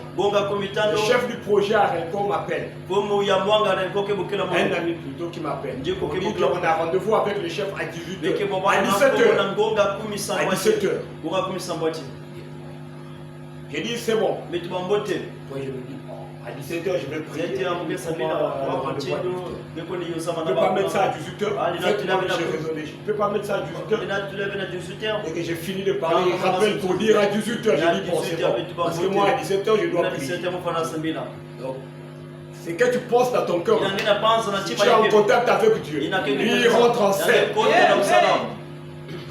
le chef du projet à Renko m'appelle. Un ami plutôt qui m'appelle. On a rendez-vous avec le chef à 18 h. À 17 h. J'ai dit c'est bon. Moi je me dis, à 17 h, je vais prier. Je ne peux pas mettre ça à 18 h. J'ai raisonné. Je ne peux pas mettre ça à 18 h. Et que j'ai fini de parler, il rappelle pour dire à 18 h. J'ai dit bon, c'est bon. Parce que moi, à 17 h, je dois prier. Donc, C'est que tu penses dans ton cœur. Tu es en contact avec Dieu. Il rentre en scène.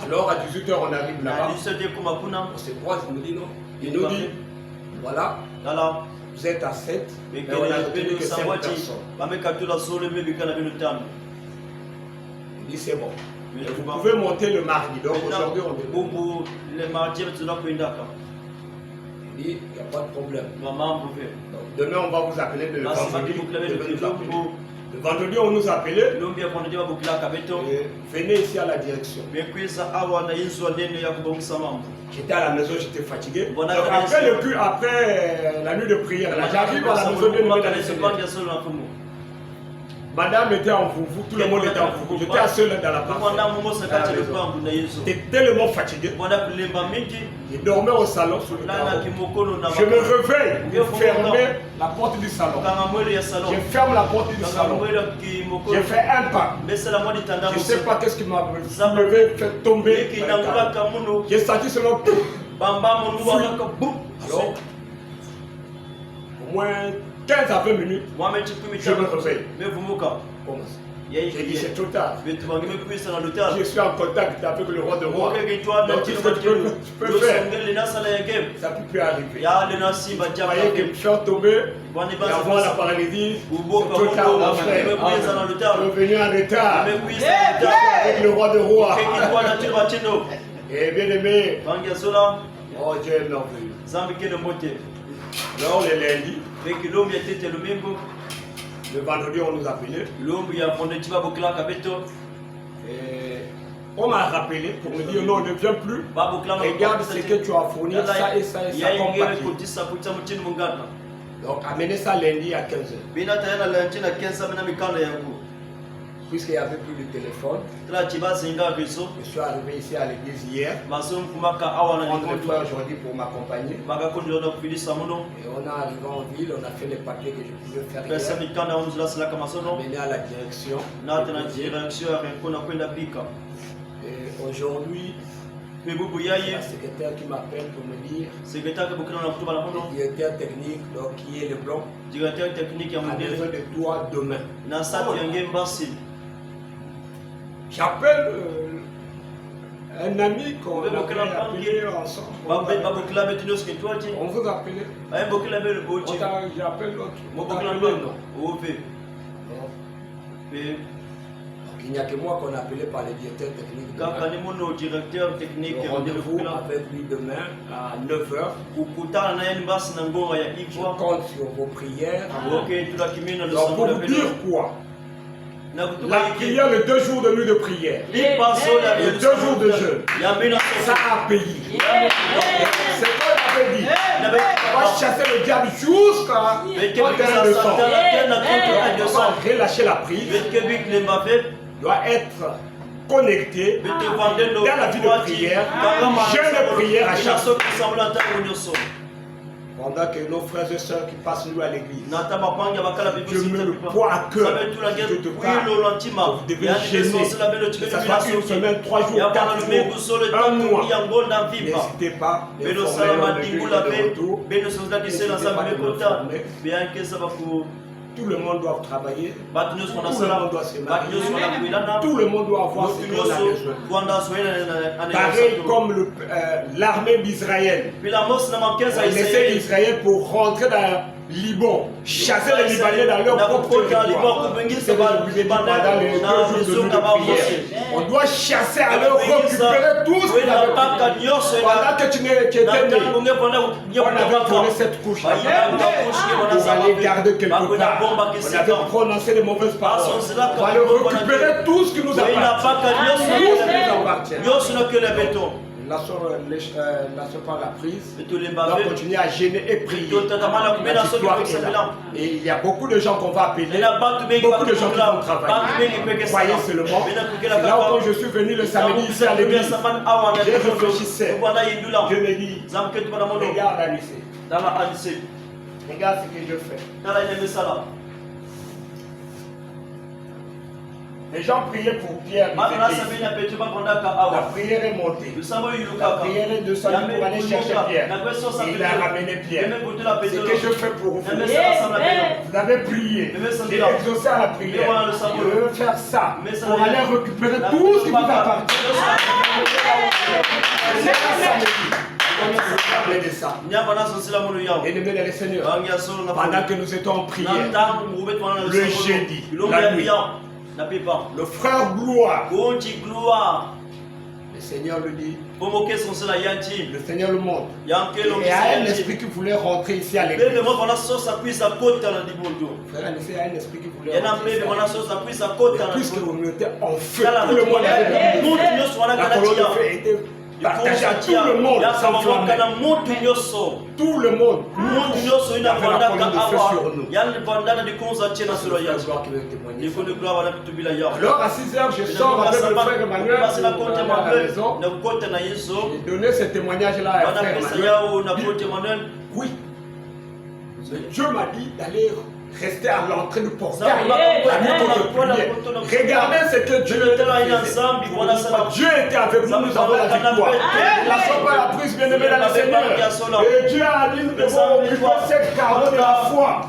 Alors à 18h, on arrive là-bas. On se croise, il nous dit non. Il nous dit, voilà, vous êtes à 7, mais on a retenu que 5 personnes. Il dit c'est bon. Vous pouvez monter le mardi. Donc aujourd'hui, on est bon. Il dit, il n'y a pas de problème. Donc, demain, on va vous appeler le vendredi. Le vendredi, on nous appelait. Venez ici à la direction. J'étais à la maison, j'étais fatigué. Donc, après la nuit de prière, j'arrive à la maison de Madame était en foufou, tout le monde était en foufou. J'étais seul dans la partie. J'étais tellement fatigué. Je dormais au salon sur le carreau. Je me réveille pour fermer la porte du salon. Je ferme la porte du salon. J'ai fait un pas. Je ne sais pas qu'est-ce qui m'a levé, fait tomber. J'ai senti seulement. Alors, au moins 15 à 20 minutes, je me réveille. Comment ça? J'ai dit c'est trop tard. Je suis en contact avec le roi de roi. Donc il faut que tu peux faire. Ça ne peut plus arriver. Vous voyez que me faire tomber et avoir la paralysie, c'est trop tard mon frère. Je suis venu en retard avec le roi de roi. Et bien aimé, oh Dieu est merveilleux. Alors le lundi, le vendredi on nous appelait. Et on m'a rappelé pour me dire non, ne viens plus. Regarde ce que tu as fourni, ça et ça et ça comme papier. Donc amenez ça lundi à 15h. Puisqu'il n'y avait plus de téléphone, je suis arrivé ici à l'église hier. On est frère aujourd'hui pour m'accompagner. Et on est arrivé en ville, on a fait les papiers que je pouvais faire hier. Amené à la direction. Et aujourd'hui, il y a un secrétaire qui m'appelle pour me dire le directeur technique, donc qui est le blanc, a besoin de toi demain. J'appelle un ami qu'on a appelé ensemble. On vous appelait. J'appelle l'autre. Il n'y a que moi qu'on a appelé par le directeur technique. Rendez-vous avec lui demain à 9h. Je compte sur vos prières. Donc pour vous dire quoi? La prière, les 2 jours de nuit de prière, les 2 jours de jeûne, ça a payé. C'est quoi il avait dit? On va chasser le diable jusqu'à le sang. On va relâcher la prise, doit être connecté dans la vie de prière, jeûne de prière à chaque fois. Pendant que nos frères et sœurs qui passent nous à l'église, je me le prends à cœur. Je te parle. Vous devez gêner. Que ça soit une semaine, 3 jours, 4 jours, 1 mois. N'hésitez pas. Tout le monde doit travailler. Tout le monde doit se marier. Tout le monde doit avoir ce qu'on a besoin. Pareil comme l'armée d'Israël. On laissait l'Israël pour rentrer dans Liban, chasser les Libanais dans leur propre territoire. C'est pendant les 2 jours de prière. On doit chasser à leur récupérer tout ce qu'ils avaient pris. Pendant que tu étais né, on avait donné cette couche pour aller garder quelque part. On avait prononcé de mauvaises paroles. On va aller récupérer tout ce qui nous appartient. Tout ce qui nous appartient. La soeur par la prise, on va continuer à gêner et prier. Et il y a beaucoup de gens qu'on va appeler, beaucoup de gens qui vont travailler. Voyez seulement, là où je suis venu le samedi ici à l'église, je réfléchissais. Je me dis, regarde Anissé, regarde ce que je fais. Les gens priaient pour Pierre. La prière est montée. La prière est descendue pour aller chercher Pierre. Et il a ramené Pierre. Ce que je fais pour vous. Vous avez prié. J'ai exaucé à la prière. Je veux faire ça pour aller récupérer tout ce qui vous appartient. De ça. Ennemi dans le Seigneur, pendant que nous étions en prière, le jeudi, la nuit, le frère Gloire, le Seigneur le dit, le Seigneur le montre. Et il y a un esprit qui voulait rentrer ici à l'église. Frère, il y a un esprit qui voulait rentrer. Puisque vous mettez en feu, tout le monde avait la colonne de feu était partagée à tout le monde sans flamme. Tout le monde. Il y avait la colonne de feu sur nous. Alors à 6 h, je sors avec le frère Emmanuel à la maison. J'ai donné ce témoignage-là à frère Emmanuel. Oui. Dieu m'a dit d'aller rester à l'entrée du portail. Regardez ce que Dieu faisait. Dieu était avec nous, nous avons la victoire. Ne lâchons pas la prise, bien-aimés dans le Seigneur. Et Dieu a dit, nous devons occuper cette carreau de la foi.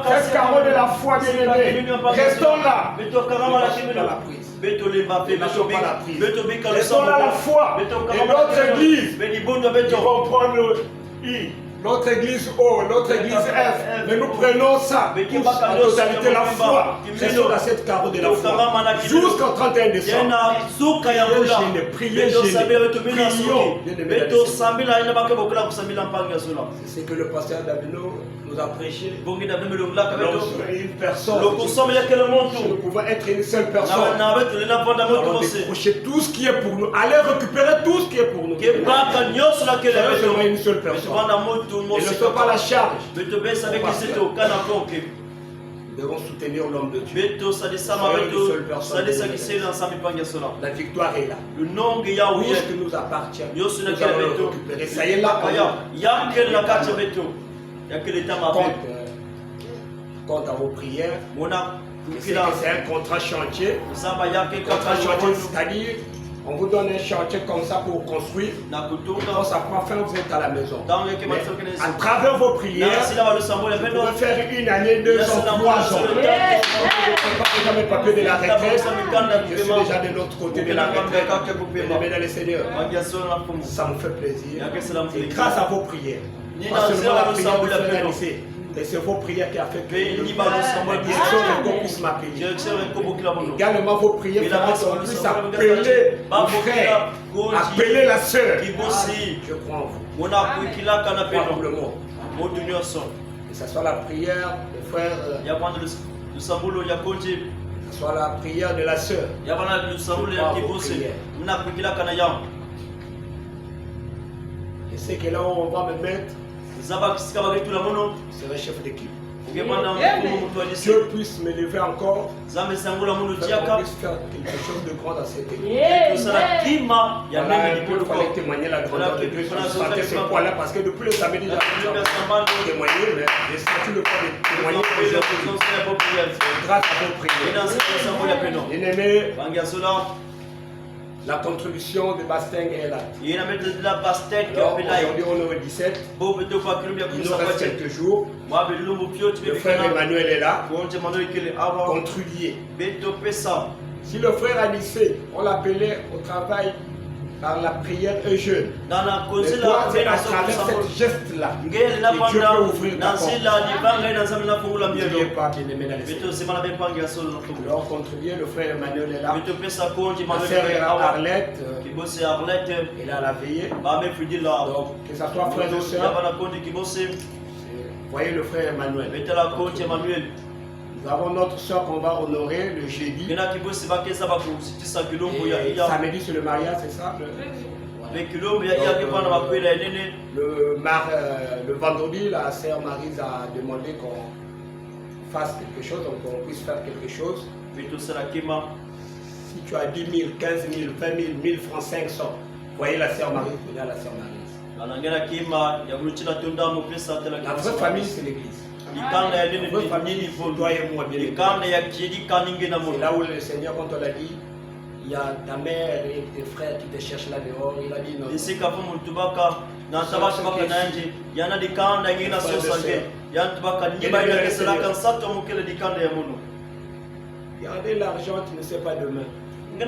Cette carreau de la foi, bien-aimés. Restons là. Dans la prise. Restons là la foi. Et notre église, ils vont prendre le I. Notre église O, notre église F, mais nous prenons ça, en totalité la foi, restons dans cette carreau de la foi, jusqu'au 31 décembre. Je n'ai prié, c'est ce que le pasteur Davino nous a prêché. Une personne, nous pouvons être une seule personne. Nous allons décrocher tout ce qui est pour nous, aller récupérer tout ce qui est pour nous. Seulement une seule personne. Et ne sois pas la charge. Nous devons soutenir l'homme de Dieu. La victoire est là. Tout ce qui nous appartient, nous allons le récupérer. Ça y est là. Quant à vos prières, c'est un contrat chantier. Contrat chantier, c'est-à-dire on vous donne un chantier comme ça pour construire. Quand ça prend fin, vous êtes à la maison. Mais à travers vos prières, vous pouvez faire une année, 2 ans, 3 ans. Je n'ai pas mes papiers de la retraite. Je suis déjà de l'autre côté de la retraite. Mais dans le Seigneur, ça me fait plaisir. Et grâce à vos prières, pas seulement la prière de frère Anissé, mais c'est vos prières qui a fait que la direction de puisse m'appeler. Également vos prières feront qu'on puisse appeler mon frère, appeler la sœur. Je crois en vous. Probablement. Que ce soit la prière des frères, que ce soit la prière de la sœur. Je sais que là où on va me mettre, c'est le chef d'équipe. Dieu puisse me lever encore, faire quelque chose de grand dans cette équipe. Voilà un peu, il fallait témoigner la grandeur de Dieu. Je sentais ce poids-là parce que depuis le samedi, j'ai témoigné, mais j'ai senti le poids de témoigner aujourd'hui. Grâce à vos prières. Bien-aimés, la contribution de Basteng est là. Aujourd'hui, on est au 17. Il nous reste quelques jours. Le frère Emmanuel est là. Contribuer. Si le frère Anissé, on l'appelait au travail par la prière et jeûne. Mais toi, c'est à travers ce geste-là que Dieu peut ouvrir ta porte. N'oubliez pas, bien-aimé dans le Seigneur. Alors, contribuer, le frère Emmanuel est là. Ma sœur Arlette, elle est à la veillée. Donc, que ce soit frère ou sœur, voyez le frère Emmanuel. Nous avons notre soeur qu'on va honorer le jeudi. Et samedi c'est le mariage, c'est ça? Le vendredi, la sœur Maryse a demandé qu'on fasse quelque chose, qu'on puisse faire quelque chose. Si tu as 10 000, 15 000, 20 000, 1000 francs, 500, voyez la sœur Maryse, venez à la sœur Maryse. La vraie famille, c'est l'église. là où le Seigneur, quand on l'a dit, il y a ta mère et tes frères qui te cherchent là dehors, il a dit non. Gardez l'argent, tu ne sais pas demain. La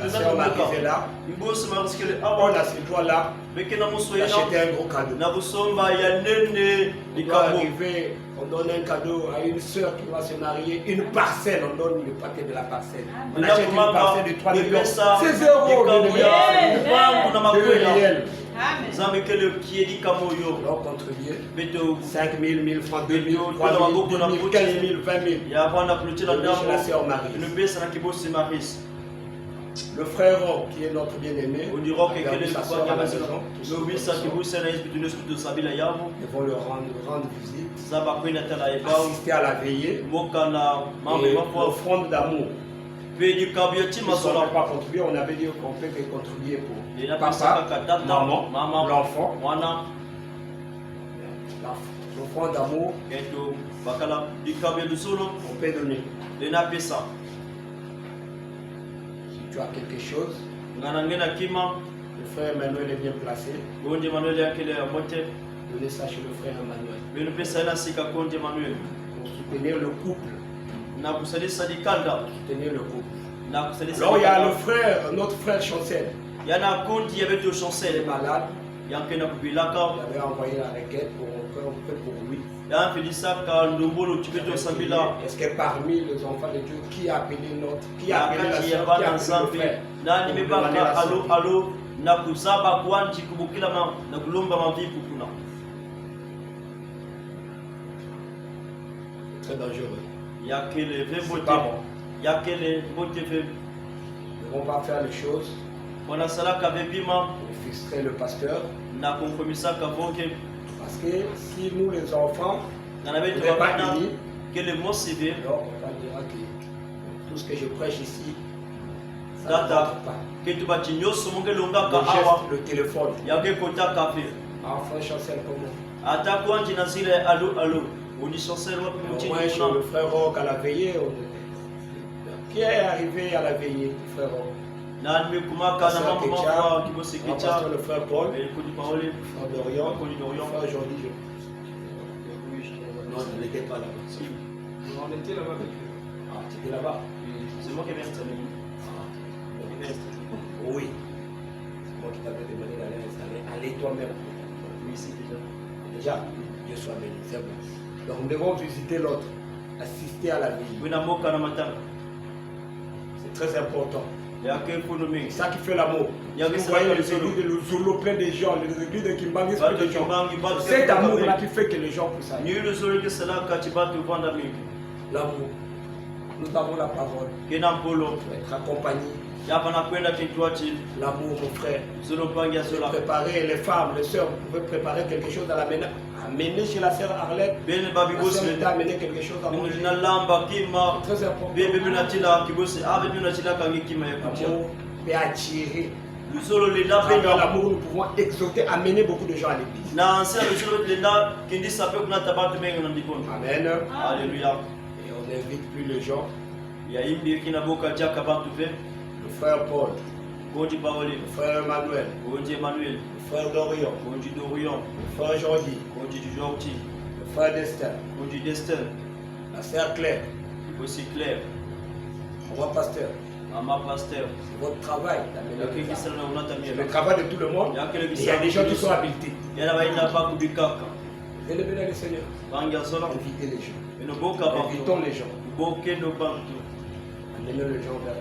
sœur Marie est là. On a ces doigts-là. Acheter un gros cadeau. On va arriver, on donne un cadeau à une sœur qui va se marier, une parcelle, on donne le paquet de la parcelle. On achète une parcelle de 3 millions. C'est 0 alors contribuer 5 000, 1 000 francs, 2 000, 3 000, 2 000, 15 000, 20 000. La sœur Marie. Le frère qui est notre bien-aimé, ils vont le rendre visite, assister à la veillée, et l'offrande d'amour. Ils n'ont pas contribué, on avait dit qu'on peut contribuer pour papa, maman, l'enfant. L'offrande d'amour, on peut donner. Si tu as quelque chose, le frère Emmanuel est bien placé. Donnez ça chez le frère Emmanuel. Pour soutenir le couple. Soutenir le couple. Alors il y a le frère, notre frère Chancel. Il est malade. Il avait envoyé la requête pour lui. Est-ce que parmi les enfants de Dieu, qui a appelé la sœur, qui a appelé le frère? Très dangereux. C'est pas bon. On va faire les choses. On fixerait le pasteur. Parce que si nous les enfants, on n'est pas unis, alors on va dire que tout ce que je prêche ici, ça ne va pas. Le téléphone. Frère Chancel, comment? Moi, le frère Rock à la veillée. Qui est arrivé à la veillée, frère Rock? Le frère Paul, le frère Dorian, le frère Jordi. Non, on n'était pas là-bas. On était là-bas avec eux. Ah, tu étais là-bas? C'est moi qui ai installé. Oui. C'est moi qui t'avais demandé d'aller installer. Allez toi-même. Oui, c'est déjà. Dieu soit béni. C'est bon. Donc nous devons visiter l'autre. Assister à la vie. C'est très important. C'est ça qui fait l'amour. Vous voyez les églises de Zolo, plein de gens, les églises de Kimbangi, plein de gens. C'est amour-là qui fait que les gens puissent aller. L'amour. Nous avons la parole. Être accompagné. L'amour, mon frère. Préparer les femmes, les sœurs, vous pouvez préparer quelque chose à la maison. Amener chez la sœur Arlette. La sœur t'a amené quelque chose à manger. Très important. L'amour peut attirer. Avec l'amour, nous pouvons exhorter, amener beaucoup de gens à l'église. Amen. Alléluia. Et on n'invite plus les gens. Le frère Paul, le frère Emmanuel, le frère Dorian, le frère Jordi, le frère Destin, la sœur Claire, roi pasteur. C'est votre travail. C'est le travail de tout le monde. Et il y a des gens qui sont habilités. Venez bénir le Seigneur. Invitez les gens. Invitons les gens. Amenez les gens vers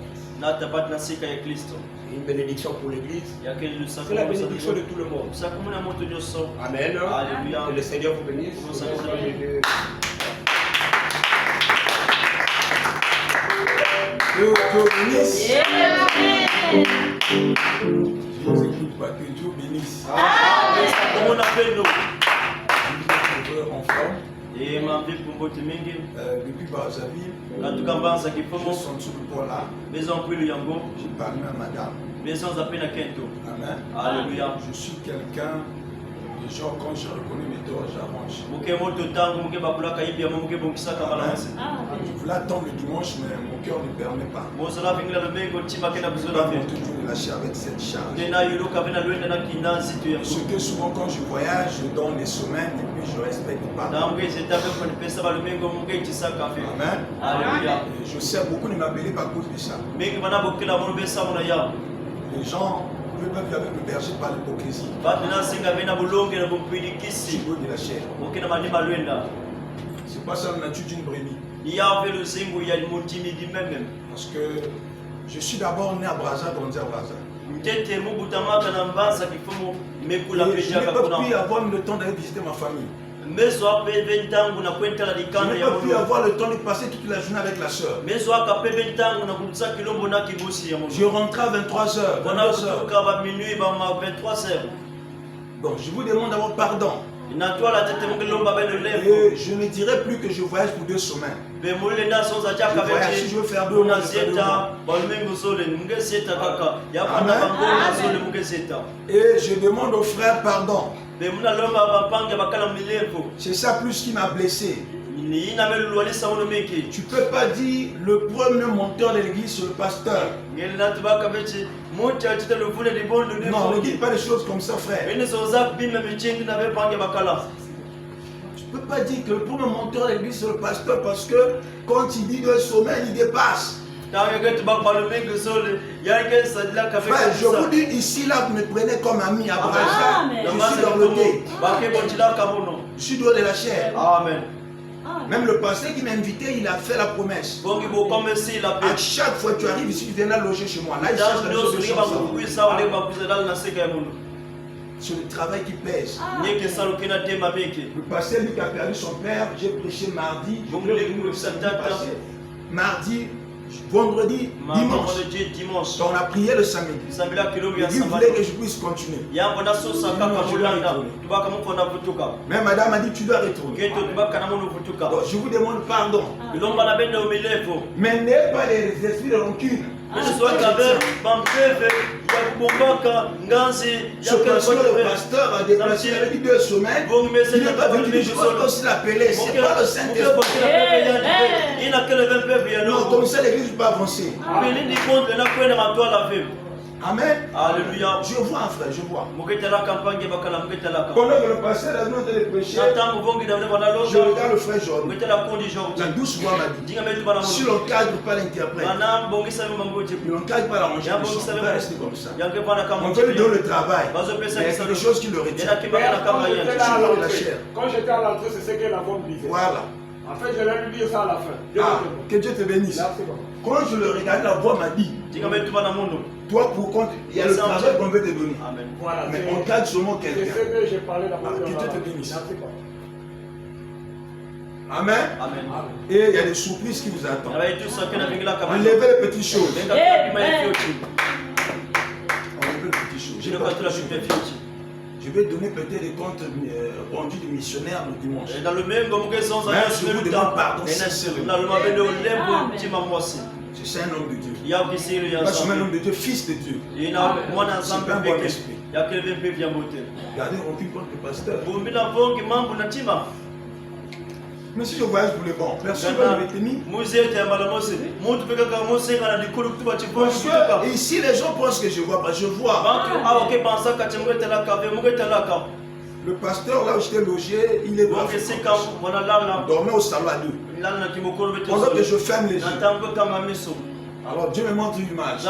Christ. Une bénédiction pour l'église. C'est la bénédiction de tout le monde. Amen. Alléluia. Que le Seigneur vous bénisse. Dieu bénisse. Je ne écoute pas que Dieu bénisse. Comment on appelle nous? Enfant. Et ma vie pour votre mingi. Depuis Brazzaville. Quand tu commences à je sens sur le port là. Maison pour le Yango. J'ai parlé à madame. Maison à peine à Kento. Amen. Alléluia. Je suis quelqu'un gens, quand je reconnais mes torts, j'arrange. Je voulais attendre le dimanche, mais mon cœur ne permet pas. Je ne peux pas toujours me lâcher avec cette charge. Ce que souvent quand je voyage, je donne des semaines et puis je ne respecte pas. Amen. Je sais, beaucoup ne m'appellent pas à cause de ça. Les gens peuvent vivre avec le berger par l'hypocrisie. Je veux de la chair. C'est pas ça la nature d'une brebis. Parce que je suis d'abord né à Brazza, grandi à Brazza. Je n'ai pas pu avoir le temps d'aller visiter ma famille. Je n'ai pas pu avoir le temps de passer toute la journée avec la soeur. Je rentrais à 23h. Donc je vous demande d'abord pardon. Et je ne dirai plus que je voyage pour 2 semaines. Je voyage, si je veux faire 2 mois, je fais 2 mois. Amen. Et je demande aux frères pardon. C'est ça plus qui m'a blessé. Tu ne peux pas dire le premier monteur de l'église sur le pasteur. Non, ne dis pas des choses comme ça, frère. Tu ne peux pas dire que le premier monteur de l'église sur le pasteur parce que quand il dit de sommeil, il dépasse. Frère, je vous dis ici, là, vous me prenez comme ami à Brazza. Je suis dans le thé. Je suis dans de la chair. Amen. Même le pasteur qui m'a invité, il a fait la promesse. À chaque fois que tu arrives ici, tu viens loger chez moi. Là, il cherche la chose de chance. C'est le travail qui pèse. Le pasteur, lui, qui a perdu son père, j'ai prêché mardi. Mardi, vendredi, dimanche. On a prié le samedi. Il voulait que je puisse continuer. Mais madame a dit tu dois retourner. Donc, je vous demande pardon. Mais n'ayez pas les esprits de rancune. Ce pasteur a déplacé depuis 2 semaines. Il n'est pas venu, je crois aussi l'appeler. C'est pas le Saint-Esprit. Non, comme ça l'église ne peut pas avancer. Amen. Alléluia. Je vois un frère, je vois. Pendant que le pasteur a besoin de prêcher, je regarde le frère Jordan. La douce voix m'a dit, si l'on ne cadre pas l'interprète, si l'on ne cadre pas l'arrangement, on va rester comme ça. On veut lui donner le travail, mais il y a quelque chose qui le retient. Quand j'étais à l'entrée, c'est ce que la femme disait. Voilà. En fait, je vais lui dire ça à la fin. Que Dieu te bénisse. Quand je le regardais, la voix m'a dit, toi, pour compte, il y a le travail qu'on veut te donner. Amen. Voilà, mais on cadre seulement quelqu'un. C'est ce que j'ai parlé d'abord. Que Dieu te bénisse. Amen. Amen. Et il y a des surprises qui vous attendent. Enlevez les petites choses. Enlevez les petites choses. Je vais donner peut-être des comptes rendus des missionnaires le dimanche. Et dans le même moment que sans je vous demande pardon sincèrement. C'est un homme de Dieu. Pas seulement un homme de Dieu, fils de Dieu. C'est un bon esprit. Gardez aucune contre le pasteur. Mais si je voyage pour le bon, personne ne va me tenir. Et ici, les gens pensent que je vois pas. Je vois. Le pasteur, là où j'étais logé, il est dans la dormait au salon à 2. Pendant que je ferme les yeux. Alors Dieu me montre une image.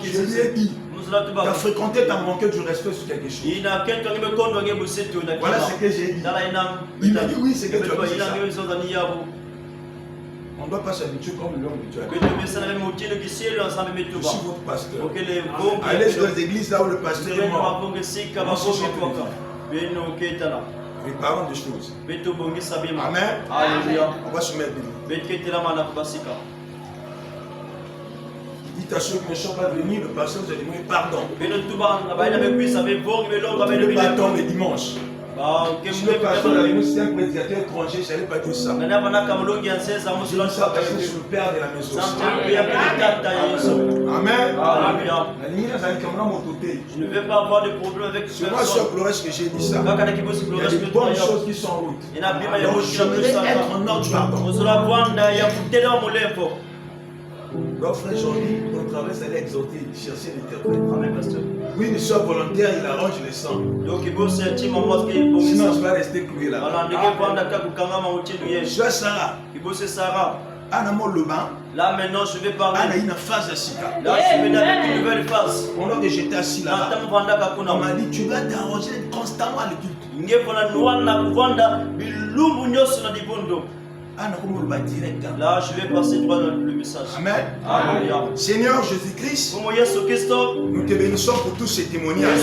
Je lui ai dit, tu as fréquenté, tu as manqué du respect sur quelque chose. Voilà ce que j'ai dit. Il m'a dit oui, c'est que tu as dit ça. On ne doit pas s'habituer comme l'homme de Dieu. Je suis votre pasteur. Allez dans les églises là où le pasteur est mort. Les parents des choses. Amen. On va se mettre debout. Dites à ceux qui ne sont pas venus, le pasteur vous a demandé pardon. Tous les bâtons le dimanche. Si le pasteur avait nous, c'est un prédicateur étranger, je n'allais pas dire ça. Je dis ça parce que je suis le père de la maison. Amen. Je ne vais pas avoir de problème avec ce moi, sur Flores, que j'ai dit ça. Il y a des bonnes choses qui sont en route. Donc, j'aimerais être en ordre pardon. Donc, frère Jean-Louis, notre travail, c'est d'exhorter, de chercher l'interprète. Oui, nous sommes volontaires, il arrange les sangs. Sinon, je vais rester cloué là. Je suis Sarah. Là maintenant je vais parler. Là je vais dans une nouvelle phase. Pendant que j'étais assis là, on m'a dit tu dois t'arranger constamment à l'étude. Là je vais passer droit dans le message. Amen. Alléluia. Seigneur Jésus-Christ, nous te bénissons pour tous ces témoignages.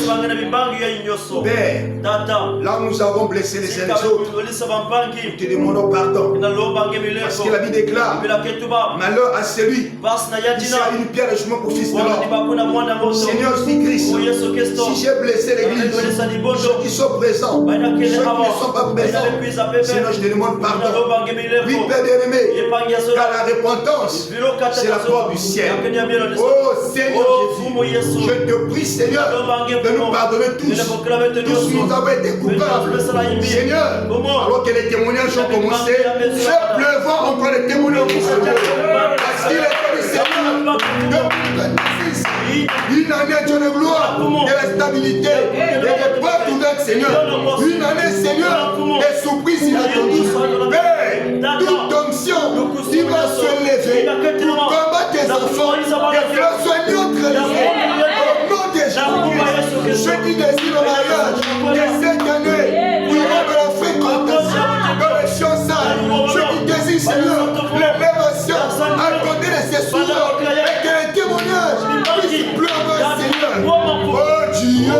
Père, là où nous avons blessé les uns les autres, nous te demandons pardon. Parce que la Bible déclare malheur à celui qui sert une pierre de chemin pour fils de l'homme. Seigneur Jésus-Christ, si j'ai blessé l'église, ceux qui sont présents, ceux qui ne sont pas présents, Seigneur, je te demande pardon. Oui, Père bien-aimé, car la repentance, c'est la porte du ciel. Oh Seigneur Jésus, je te prie, Seigneur, de nous pardonner tous. Tous nous avons été coupables. Seigneur, alors que les témoignages ont commencé, ce pleuvant entre les témoignages pour ce monde. Parce qu'il est le Seigneur de une année de gloire, de la stabilité, et des portes ouvertes, Seigneur. Une année, Seigneur, des surprises inattendues. Père, toute onction qui va se lever pour combattre tes enfants, que cela soit neutralisé. Au nom de Jésus, ceux qui désirent le mariage, que cette année, nous avons de la fréquentation, de l'échange sale. Ceux qui désirent, Seigneur, l'élévation, accorder les espoirs, et que les témoignages puissent pleurer, Seigneur. Oh Dieu,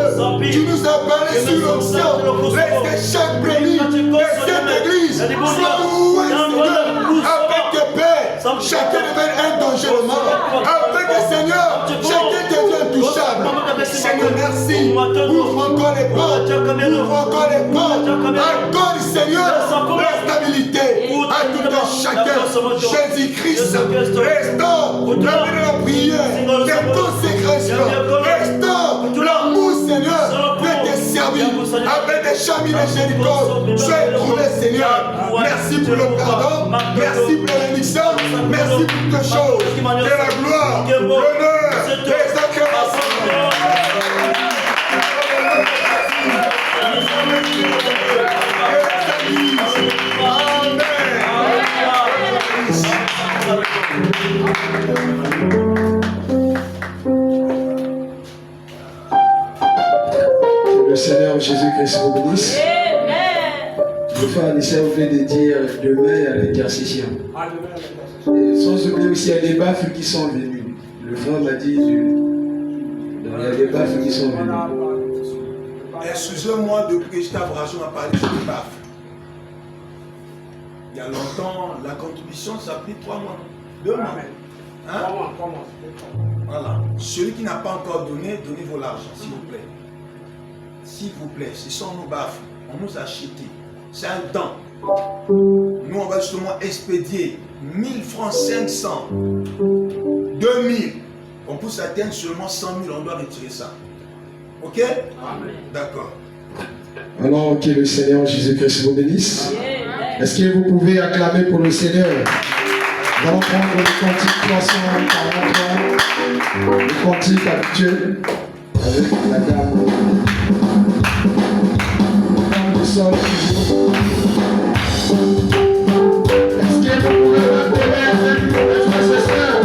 tu nous as parlé sur l'onction. Laisse que chaque brebis de cette église soit loué, Seigneur, avec tes pères. Chacun devienne un danger de mort. Avec le Seigneur, chacun devient touchable. Seigneur, merci. Ouvre encore les portes. Ouvre encore les portes. Accorde, Seigneur, la stabilité à tout un chacun. Jésus-Christ, restaure le bien de la prière, des consécrations. Restaure l'amour, Seigneur, de tes services. Avec des chamis de miséricorde, sois trouvé, Seigneur. Merci pour le pardon. Merci pour la bénédiction. Merci pour toutes choses. Que la gloire, l'honneur, les acclamations. Que le Seigneur Jésus-Christ vous bénisse. Le frère Anissa vous fait de dire demain à l'intercession. Et sans oublier aussi, il y a des baffes qui sont venus. Le frère m'a dit, il y a des baffes qui sont venus. Excusez-moi depuis que j'étais à Brachon à parler sur les baffes. Il y a longtemps, la contribution, ça a pris 3 mois. 2 mois. Hein? 3 mois. Voilà. Celui qui n'a pas encore donné, donnez-vous l'argent, s'il vous plaît. S'il vous plaît, ce sont nos baffes. On nous a acheté. C'est un temps. Nous, on va justement expédier 1000 francs 500, 2000. On peut atteindre seulement 100 000, on doit retirer ça. Ok? Amen. D'accord. Alors que le Seigneur Jésus-Christ vous bénisse. Est-ce que vous pouvez acclamer pour le Seigneur? Nous allons prendre le cantique 343, le cantique actuel avec la dame. Dame du sol. Est-ce que vous pouvez le donner, frères et sœurs?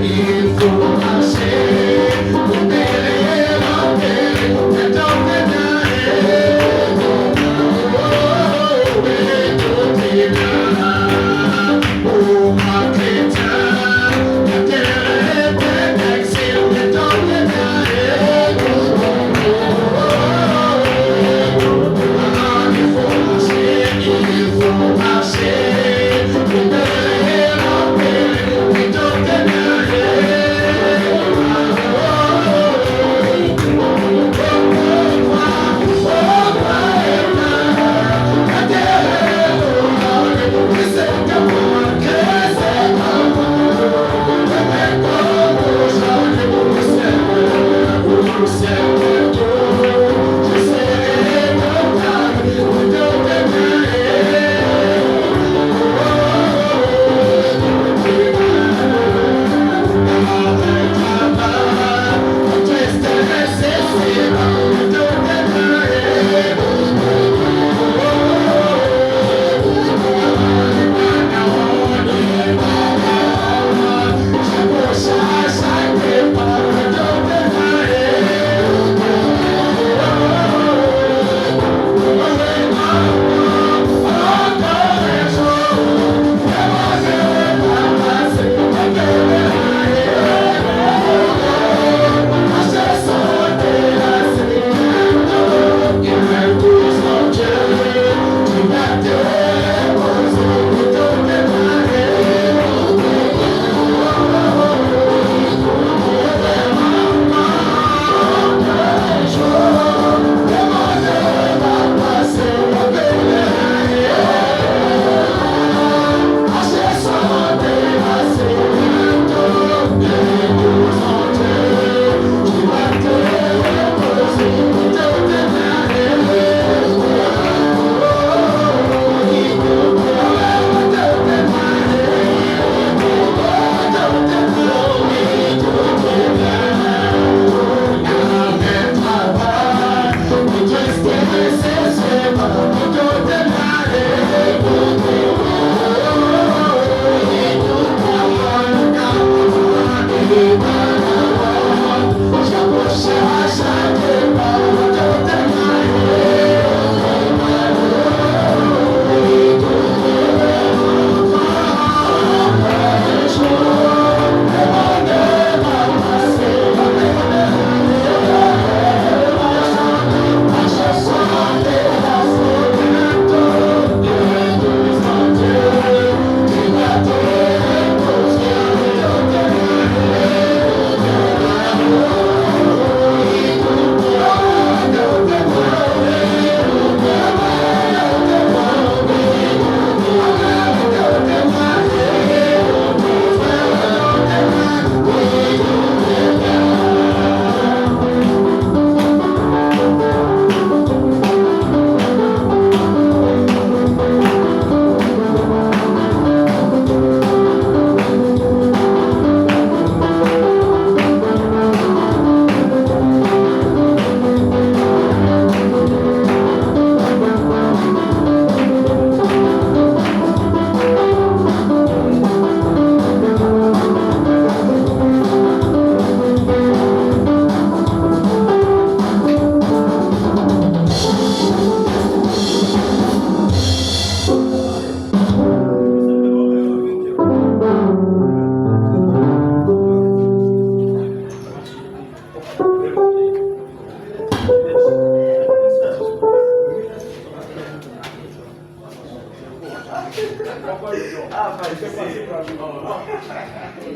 Il faut marcher, Pourquoi il dort? Ah, Je sais pas, c'est pas